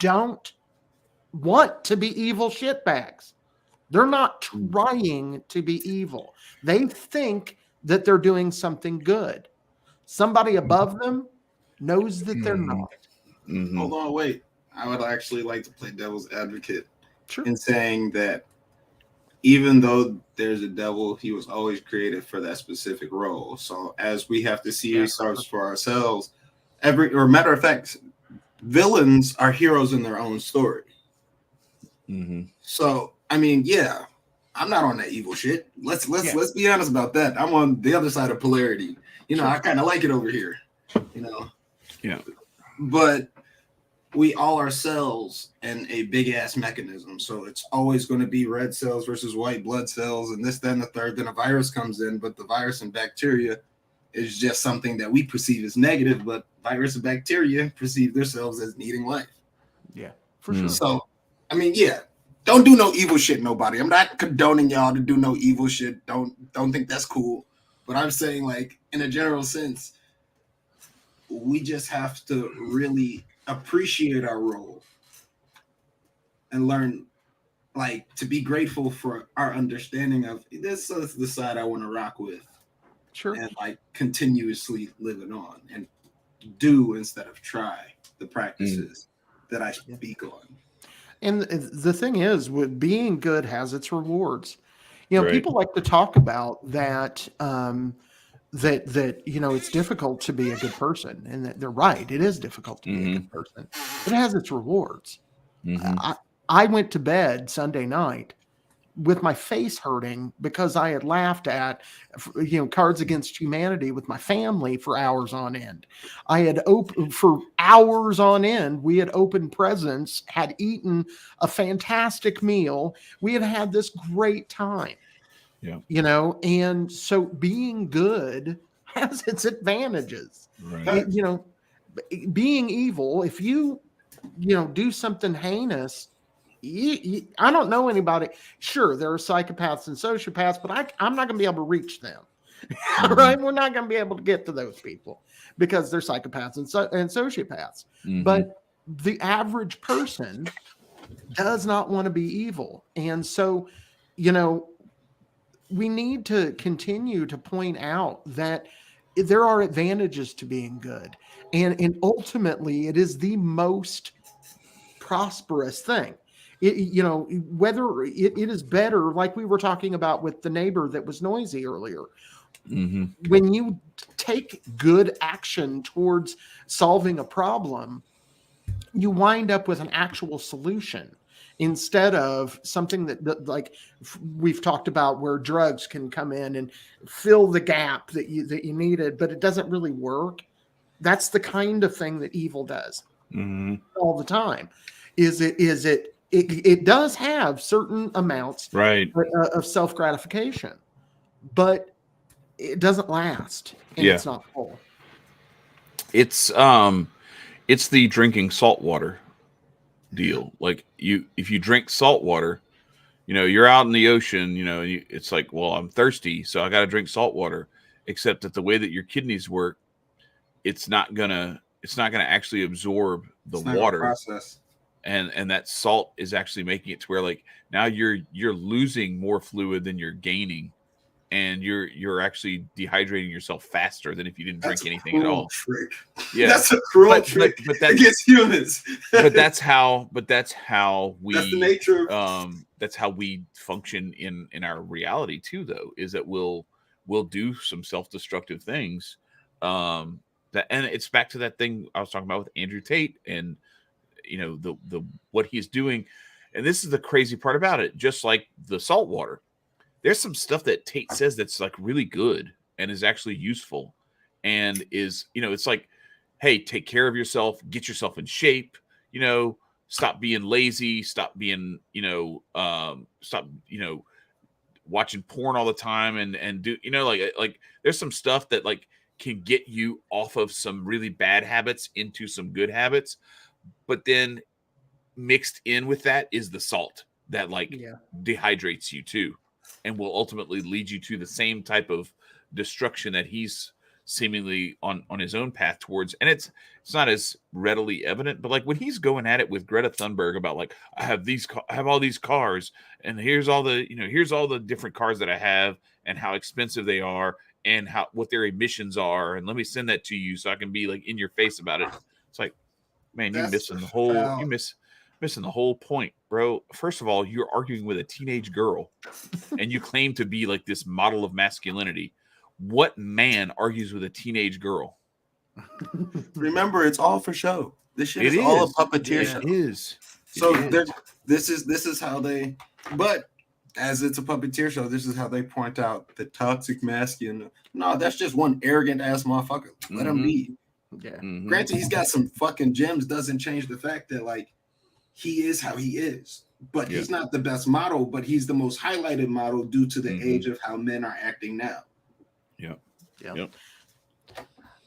don't want to be evil shitbags. They're not trying to be evil. They think that they're doing something good. Somebody above them knows that they're not. Hold on, wait. I would actually like to play devil's advocate Sure. in saying that even though there's a devil, he was always created for that specific role. So as we have to see ourselves for ourselves, matter of fact, villains are heroes in their own story. So I mean, yeah, I'm not on that evil shit. Let's be honest about that. I'm on the other side of polarity. I kind of like it over here. Yeah. But we all are cells and a big ass mechanism. So it's always going to be red cells versus white blood cells and this, that, and the third. Then a virus comes in, but the virus and bacteria is just something that we perceive as negative, but virus and bacteria perceive themselves as needing life. Yeah, for sure. So, I mean, yeah, don't do no evil shit, nobody. I'm not condoning y'all to do no evil shit. Don't think that's cool. But I'm saying, like, in a general sense, we just have to really appreciate our role and learn, like, to be grateful for our understanding of this is the side I want to rock with. Sure. And like continuously living on and do instead of try the practices that I speak on. And the thing is, with being good has its rewards. You know, Right. people like to talk about that. That it's difficult to be a good person, and that they're right. It is difficult to be a good person, but it has its rewards. I went to bed Sunday night with my face hurting because I had laughed at, Cards Against Humanity with my family for hours on end. I had opened for hours on end. We had opened presents, had eaten a fantastic meal. We had had this great time. Yeah. And so being good has its advantages. Right. Being evil, if you do something heinous, I don't know anybody. Sure, there are psychopaths and sociopaths, but I'm not going to be able to reach them. Right? We're not going to be able to get to those people because they're psychopaths and sociopaths. But the average person does not want to be evil. And so, we need to continue to point out that there are advantages to being good. And ultimately, it is the most prosperous thing. Whether it is better, like we were talking about with the neighbor that was noisy earlier. When you take good action towards solving a problem, you wind up with an actual solution instead of something that like we've talked about, where drugs can come in and fill the gap that you needed, but it doesn't really work. That's the kind of thing that evil does all the time. It does have certain amounts of self-gratification, but it doesn't last, and it's not full. It's the drinking salt water deal. Like if you drink salt water, you're out in the ocean, it's like, well, I'm thirsty, so I got to drink salt water. Except that the way that your kidneys work, it's not gonna actually absorb the water process. And that salt is actually making it to where, like, now you're losing more fluid than you're gaining, and you're actually dehydrating yourself faster than if you didn't drink anything at all. Trick. Yeah, that's a cruel trick but that's against humans. but that's how we that's the nature. That's how we function in our reality too, though, is that we'll do some self-destructive things. And it's back to that thing I was talking about with Andrew Tate, and the what he's doing. And this is the crazy part about it. Just like the salt water, there's some stuff that Tate says that's like really good and is actually useful, and is, it's like, hey, take care of yourself, get yourself in shape, stop being lazy, stop being, stop, watching porn all the time, and do, like there's some stuff that like can get you off of some really bad habits into some good habits. But then mixed in with that is the salt that dehydrates you too, and will ultimately lead you to the same type of destruction that he's seemingly on his own path towards. And it's not as readily evident, but like when he's going at it with Greta Thunberg about like, I have all these cars, and here's all the different cars that I have, and how expensive they are, and what their emissions are, and let me send that to you so I can be like in your face about it. It's like, man, you're missing missing the whole point, bro. First of all, you're arguing with a teenage girl, and you claim to be like this model of masculinity. What man argues with a teenage girl? Remember, it's all for show. This shit is all a puppeteer show. It is. So this is how they. But as it's a puppeteer show, this is how they point out the toxic masculine. No, that's just one arrogant ass motherfucker. Let him be. Yeah. Granted, he's got some fucking gems. Doesn't change the fact that like he is how he is. But he's not the best model. But he's the most highlighted model due to the age of how men are acting now. Yep.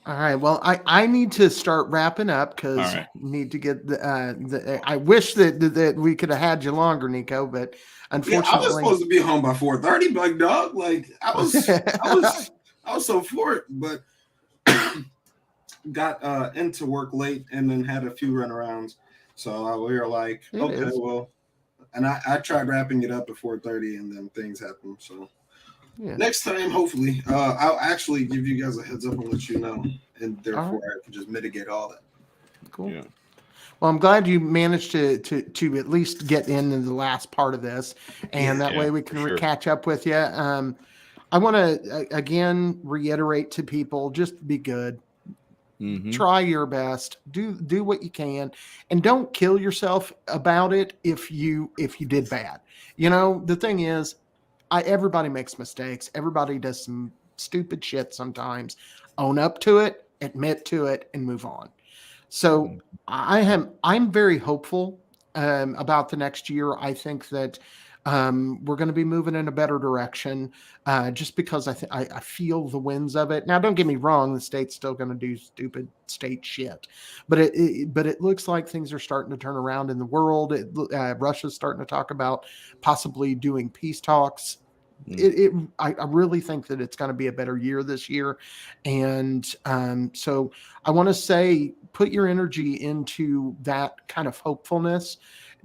All right. Well, I need to start wrapping up because I need to get I wish that we could have had you longer, Nicco, but unfortunately, I was supposed to be home by 4:30, big dog. Like I was so for it, but got into work late and then had a few runarounds. So we were like, well, and I tried wrapping it up at 4:30, and then things happened. So. Yeah. Next time, hopefully, I'll actually give you guys a heads up and let you know, and therefore I can just mitigate all that. Cool. Yeah. Well, I'm glad you managed to at least get into the last part of this, and that way we can catch up with you. I want to again reiterate to people: just be good. Mm-hmm. Try your best. Do what you can, and don't kill yourself about it if you did bad. You know, the thing is, everybody makes mistakes. Everybody does some stupid shit sometimes. Own up to it, admit to it, and move on. So I'm very hopeful about the next year. I think that we're going to be moving in a better direction just because I feel the winds of it. Now, don't get me wrong, the state's still going to do stupid state shit, but it looks like things are starting to turn around in the world. Russia's starting to talk about possibly doing peace talks. I really think that it's going to be a better year this year. And so I want to say, put your energy into that kind of hopefulness.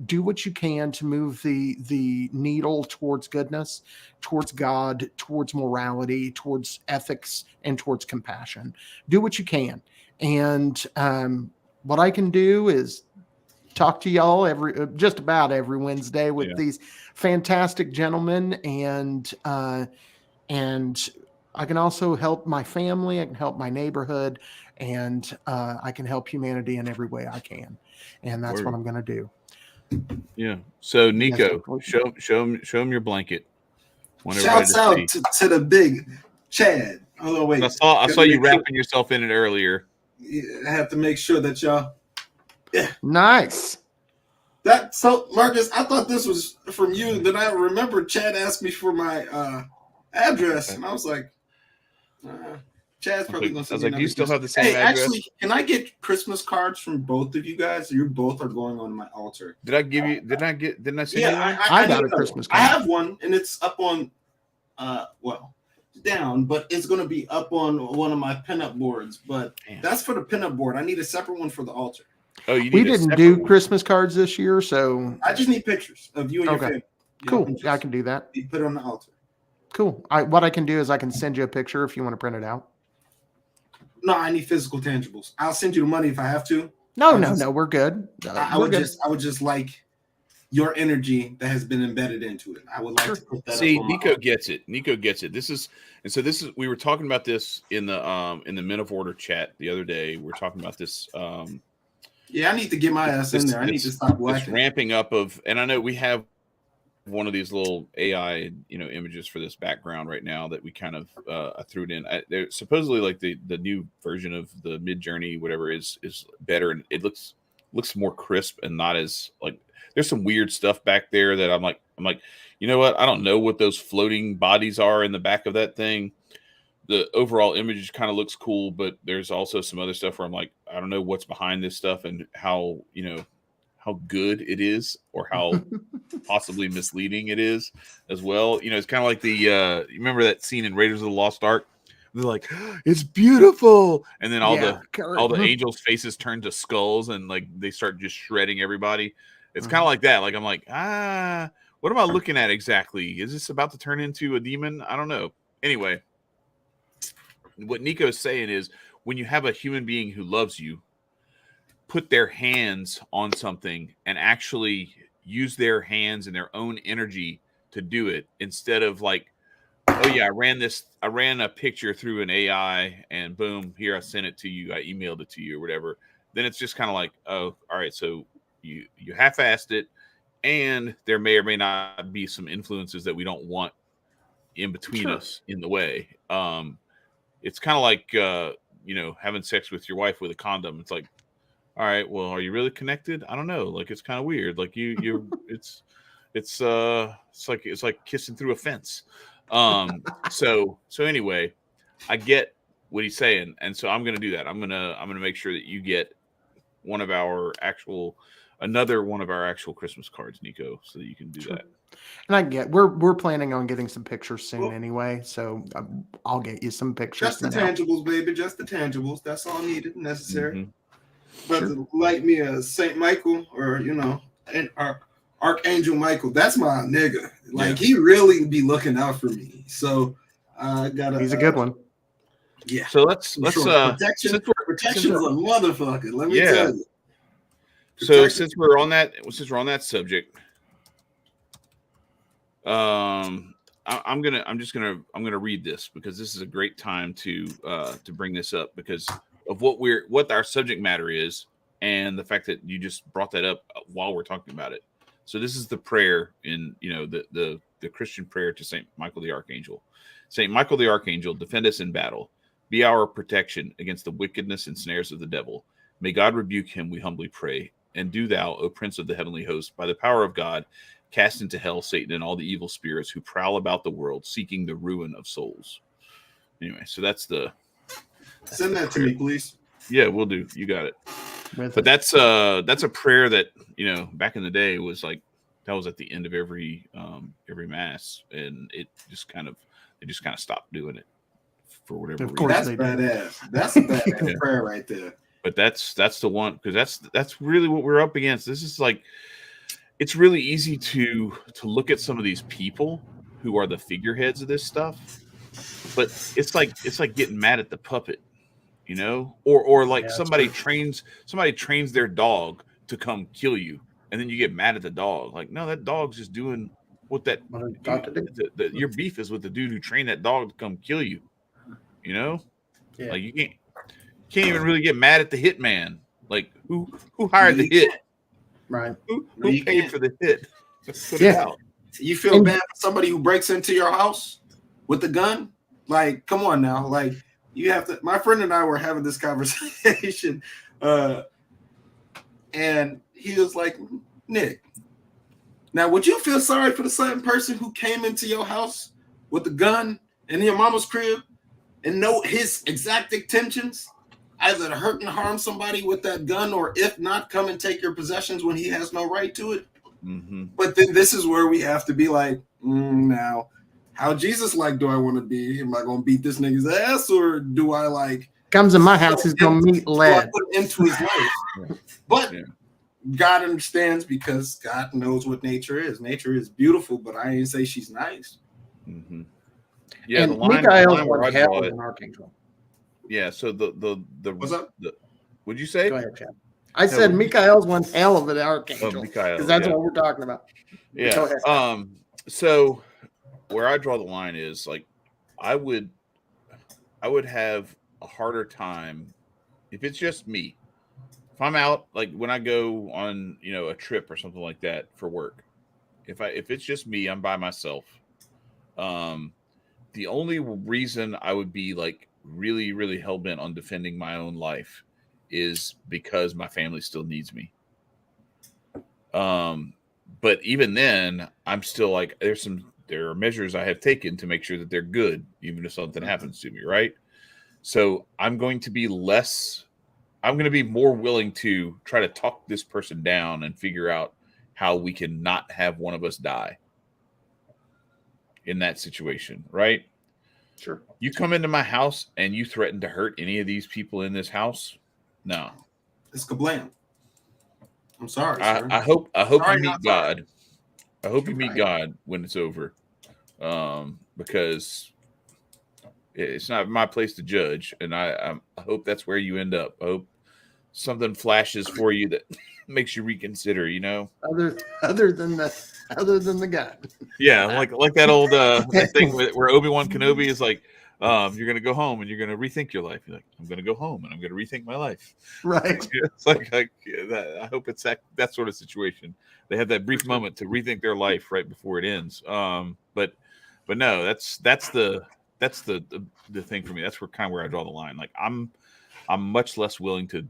Do what you can to move the needle towards goodness, towards God, towards morality, towards ethics, and towards compassion. Do what you can. And what I can do is talk to y'all just about every Wednesday with these fantastic gentlemen, and I can also help my family. I can help my neighborhood, and I can help humanity in every way I can. And that's what I'm going to do. Yeah. So Nicco, show him your blanket. Shouts out to the big Chad. Hold on, wait. I saw you wrapping yourself in it earlier. Yeah, I have to make sure that y'all. Yeah. Nice. So Marcus, I thought this was from you. Then I remember Chad asked me for my address, and I was like, Chad's probably going to send me. Do you still have the same address? Actually, can I get Christmas cards from both of you guys? You both are going on my altar. Did I give you? Didn't I send you one? I got a Christmas card. I have one, and it's up on, down, but it's going to be up on one of my pinup boards. But that's for the pinup board. I need a separate one for the altar. Oh, we didn't do Christmas cards this year, so I just need pictures of you and your family. Cool. I can do that. You put it on the altar. Cool. What I can do is I can send you a picture if you want to print it out. No, I need physical tangibles. I'll send you the money if I have to. No, we're good. I would just like your energy that has been embedded into it. I would like to put that. See, Nicco gets it. Nicco gets it. This is we were talking about this in the Men of Order chat the other day. We're talking about this. Yeah, I need to get my ass in there. I need to stop lacking. Ramping up of, and I know we have one of these little AI, images for this background right now that we kind of I threw it in. They're supposedly like the new version of the Mid-Journey, whatever is better, and it looks more crisp and not as like. There's some weird stuff back there that I'm like, you know what? I don't know what those floating bodies are in the back of that thing. The overall image kind of looks cool, but there's also some other stuff where I'm like, I don't know what's behind this stuff and how good it is or how possibly misleading it is as well. It's kind of like you remember that scene in Raiders of the Lost Ark? They're like, it's beautiful. And then all the angels' faces turn to skulls and like they start just shredding everybody. It's kind of like that. Like, I'm like, what am I looking at exactly? Is this about to turn into a demon? I don't know. Anyway. What Nicco is saying is when you have a human being who loves you, put their hands on something and actually use their hands and their own energy to do it instead of like, oh yeah, I ran a picture through an AI and boom, here I sent it to you. I emailed it to you or whatever. Then it's just kind of like, oh, all right. So you half-assed it and there may or may not be some influences that we don't want in between us in the way. It's kind of like, having sex with your wife with a condom. It's like, all right, well, are you really connected? I don't know. Like, it's kind of weird. Like it's like kissing through a fence. So anyway, I get what he's saying. And so I'm going to do that. I'm going to make sure that you get another one of our actual Christmas cards, Nicco, so that you can do that. And we're planning on getting some pictures soon anyway, so I'll get you some pictures. Just the tangibles, baby. Just the tangibles. That's all needed and necessary. Brother, like me as Saint Michael or Archangel Michael. That's my nigga. Like he really be looking out for me. So I gotta. He's a good one. Yeah. So let's protection's a motherfucker. Let me tell you. So since we're on that subject, I'm gonna read this because this is a great time to bring this up because of what our subject matter is and the fact that you just brought that up while we're talking about it. So this is the prayer in the Christian prayer to Saint Michael the Archangel. Saint Michael the Archangel, defend us in battle. Be our protection against the wickedness and snares of the devil. May God rebuke him, we humbly pray. And do thou, O Prince of the heavenly host, by the power of God, cast into hell Satan and all the evil spirits who prowl about the world, seeking the ruin of souls. Anyway, so send that to me, please. Yeah, we'll do. You got it. But that's a prayer that back in the day was like that was at the end of every mass, and it just kind of stopped doing it for whatever reason. Of course, that's badass. That's a badass prayer right there. But that's the one because that's really what we're up against. This is like it's really easy to look at some of these people who are the figureheads of this stuff, but it's like getting mad at the puppet, or like somebody trains their dog to come kill you, and then you get mad at the dog. Like, no, that dog's just doing what your beef is with the dude who trained that dog to come kill you. Like you can't even really get mad at the hitman. Like who hired the hit? Right. Who paid for the hit? Put it out. You feel bad for somebody who breaks into your house with a gun? Like, come on now. Like, you have to. My friend and I were having this conversation, and he was like, Nick, now would you feel sorry for the certain person who came into your house with a gun in your mama's crib and know his exact intentions? Either to hurt and harm somebody with that gun, or if not, come and take your possessions when he has no right to it. Mm-hmm. But then this is where we have to be like, now, how Jesus-like do I want to be? Am I going to beat this nigga's ass, or do I like... Comes in my house, he's going to meet lead. Put into his life. But God understands because God knows what nature is. Nature is beautiful, but I ain't say she's nice. Mm-hmm. Yeah, and the line where I draw it... Archangel. Yeah, so the what's up? What'd you say? Go ahead, Chad. I said Michael's one hell of an archangel because that's what we're talking about. Yeah. Go ahead. So where I draw the line is like I would have a harder time if it's just me. If I'm out, like when I go on a trip or something like that for work, if it's just me, I'm by myself. The only reason I would be like really, really hell-bent on defending my own life is because my family still needs me. But even then, I'm still like, there are measures I have taken to make sure that they're good, even if something happens to me, right? So I'm going to be more willing to try to talk this person down and figure out how we can not have one of us die in that situation, right? Sure. You come into my house and you threaten to hurt any of these people in this house? No. It's kablam. I'm sorry. I hope you meet God. I hope you meet God when it's over. Because it's not my place to judge, and I hope that's where you end up. I hope something flashes for you that makes you reconsider, Other than the gun. Yeah, like that old that thing where Obi-Wan Kenobi is like, you're gonna go home and you're gonna rethink your life. You're like, I'm gonna go home and I'm gonna rethink my life. Right. It's like that. I hope it's that sort of situation. They have that brief moment to rethink their life right before it ends. But no, that's the thing for me. That's where I draw the line. Like I'm much less willing to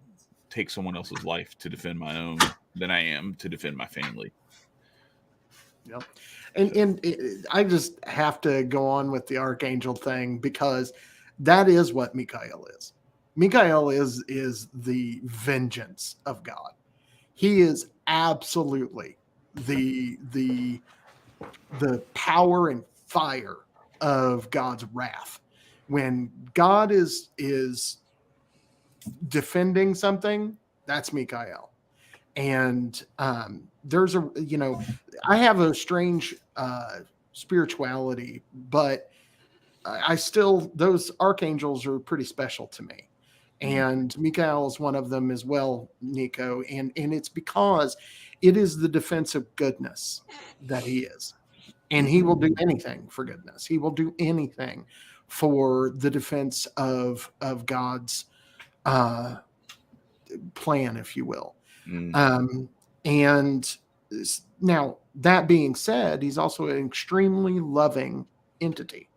take someone else's life to defend my own than I am to defend my family. Yep. And I just have to go on with the archangel thing because that is what Michael is. Michael is the vengeance of God. He is absolutely the power and fire of God's wrath. When God is defending something, that's Michael. And there's I have a strange spirituality, but I still, those archangels are pretty special to me And Michael is one of them as well, Nicco. And it's because it is the defense of goodness that he is. And he will do anything for goodness. He will do anything for the defense of God's plan, if you will. And now, that being said, he's also an extremely loving entity,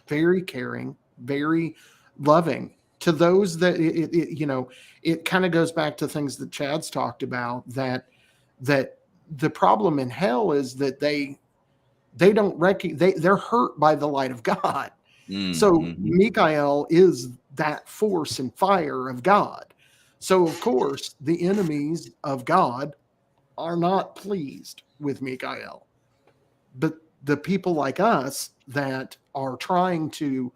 very caring, very loving to those that it kind of goes back to things that Chad's talked about, that the problem in hell is that they don't they're hurt by the light of God. So Michael is that force and fire of God. So of course the enemies of God are not pleased with Michael, but the people like us that are trying to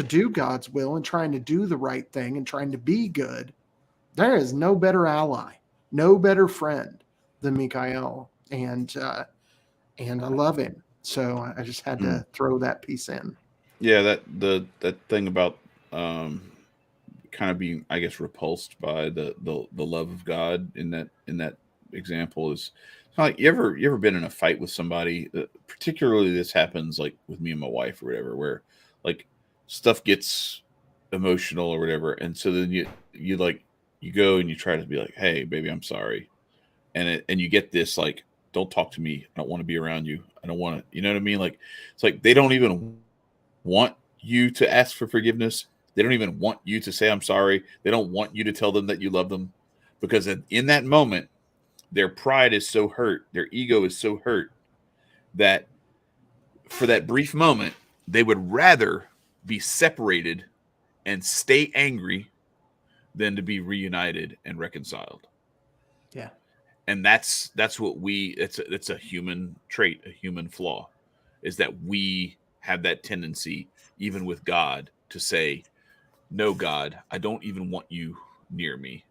do God's will and trying to do the right thing and trying to be good, there is no better ally, no better friend than Michael. And I love him. So I just had to throw that piece in. Yeah, that thing about kind of being, I guess, repulsed by the love of God in that example is like, you ever been in a fight with somebody, particularly this happens like with me and my wife or whatever, where like stuff gets emotional or whatever, and so then you go and you try to be like, hey baby, I'm sorry, and you get this like, don't talk to me, I don't want to be around you, I don't want to, you know what I mean? Like, it's like they don't even want you to ask for forgiveness. They don't even want you to say I'm sorry. They don't want you to tell them that you love them, because in that moment their pride is so hurt, their ego is so hurt, that for that brief moment they would rather be separated and stay angry than to be reunited and reconciled. Yeah. And that's what it's a human trait, a human flaw, is that we have that tendency, even with God, to say, no, God, I don't even want you near me.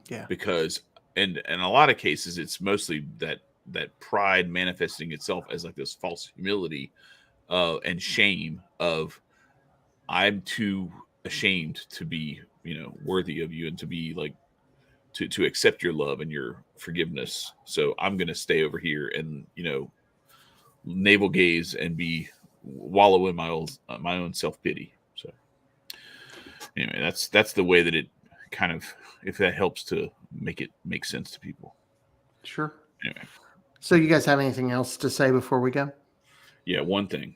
Yeah. Because and in a lot of cases it's mostly that pride manifesting itself as like this false humility and shame of, I'm too ashamed to be, worthy of you and to be like to accept your love and your forgiveness. So I'm going to stay over here and, navel gaze and wallow in my own self-pity. So anyway, that's the way that it kind of, if that helps to make it make sense to people. Sure. Anyway. So you guys have anything else to say before we go? Yeah, one thing.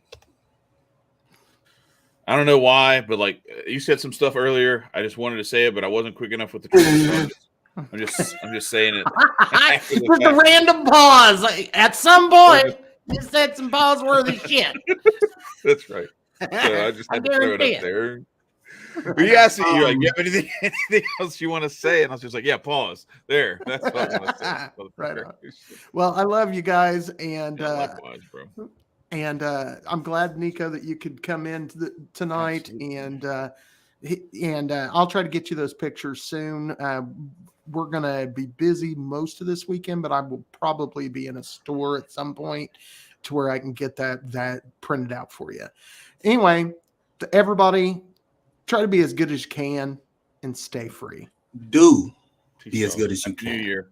I don't know why, but like you said some stuff earlier, I just wanted to say it, but I wasn't quick enough with the truth. I'm just saying it. With the random pause. At some point, you said some pause-worthy shit. That's right. So I just had to throw it up there. But you asked me, you're like, you have anything else you want to say? And I was just like, yeah, pause. There. That's what I want to say. Right on. Well, I love you guys, and likewise, bro. And I'm glad, Nicco, that you could come in tonight. Absolutely. And I'll try to get you those pictures soon. We're going to be busy most of this weekend, but I will probably be in a store at some point to where I can get that printed out for you. Anyway, to everybody, try to be as good as you can and stay free. Do be as good as you can. New Year.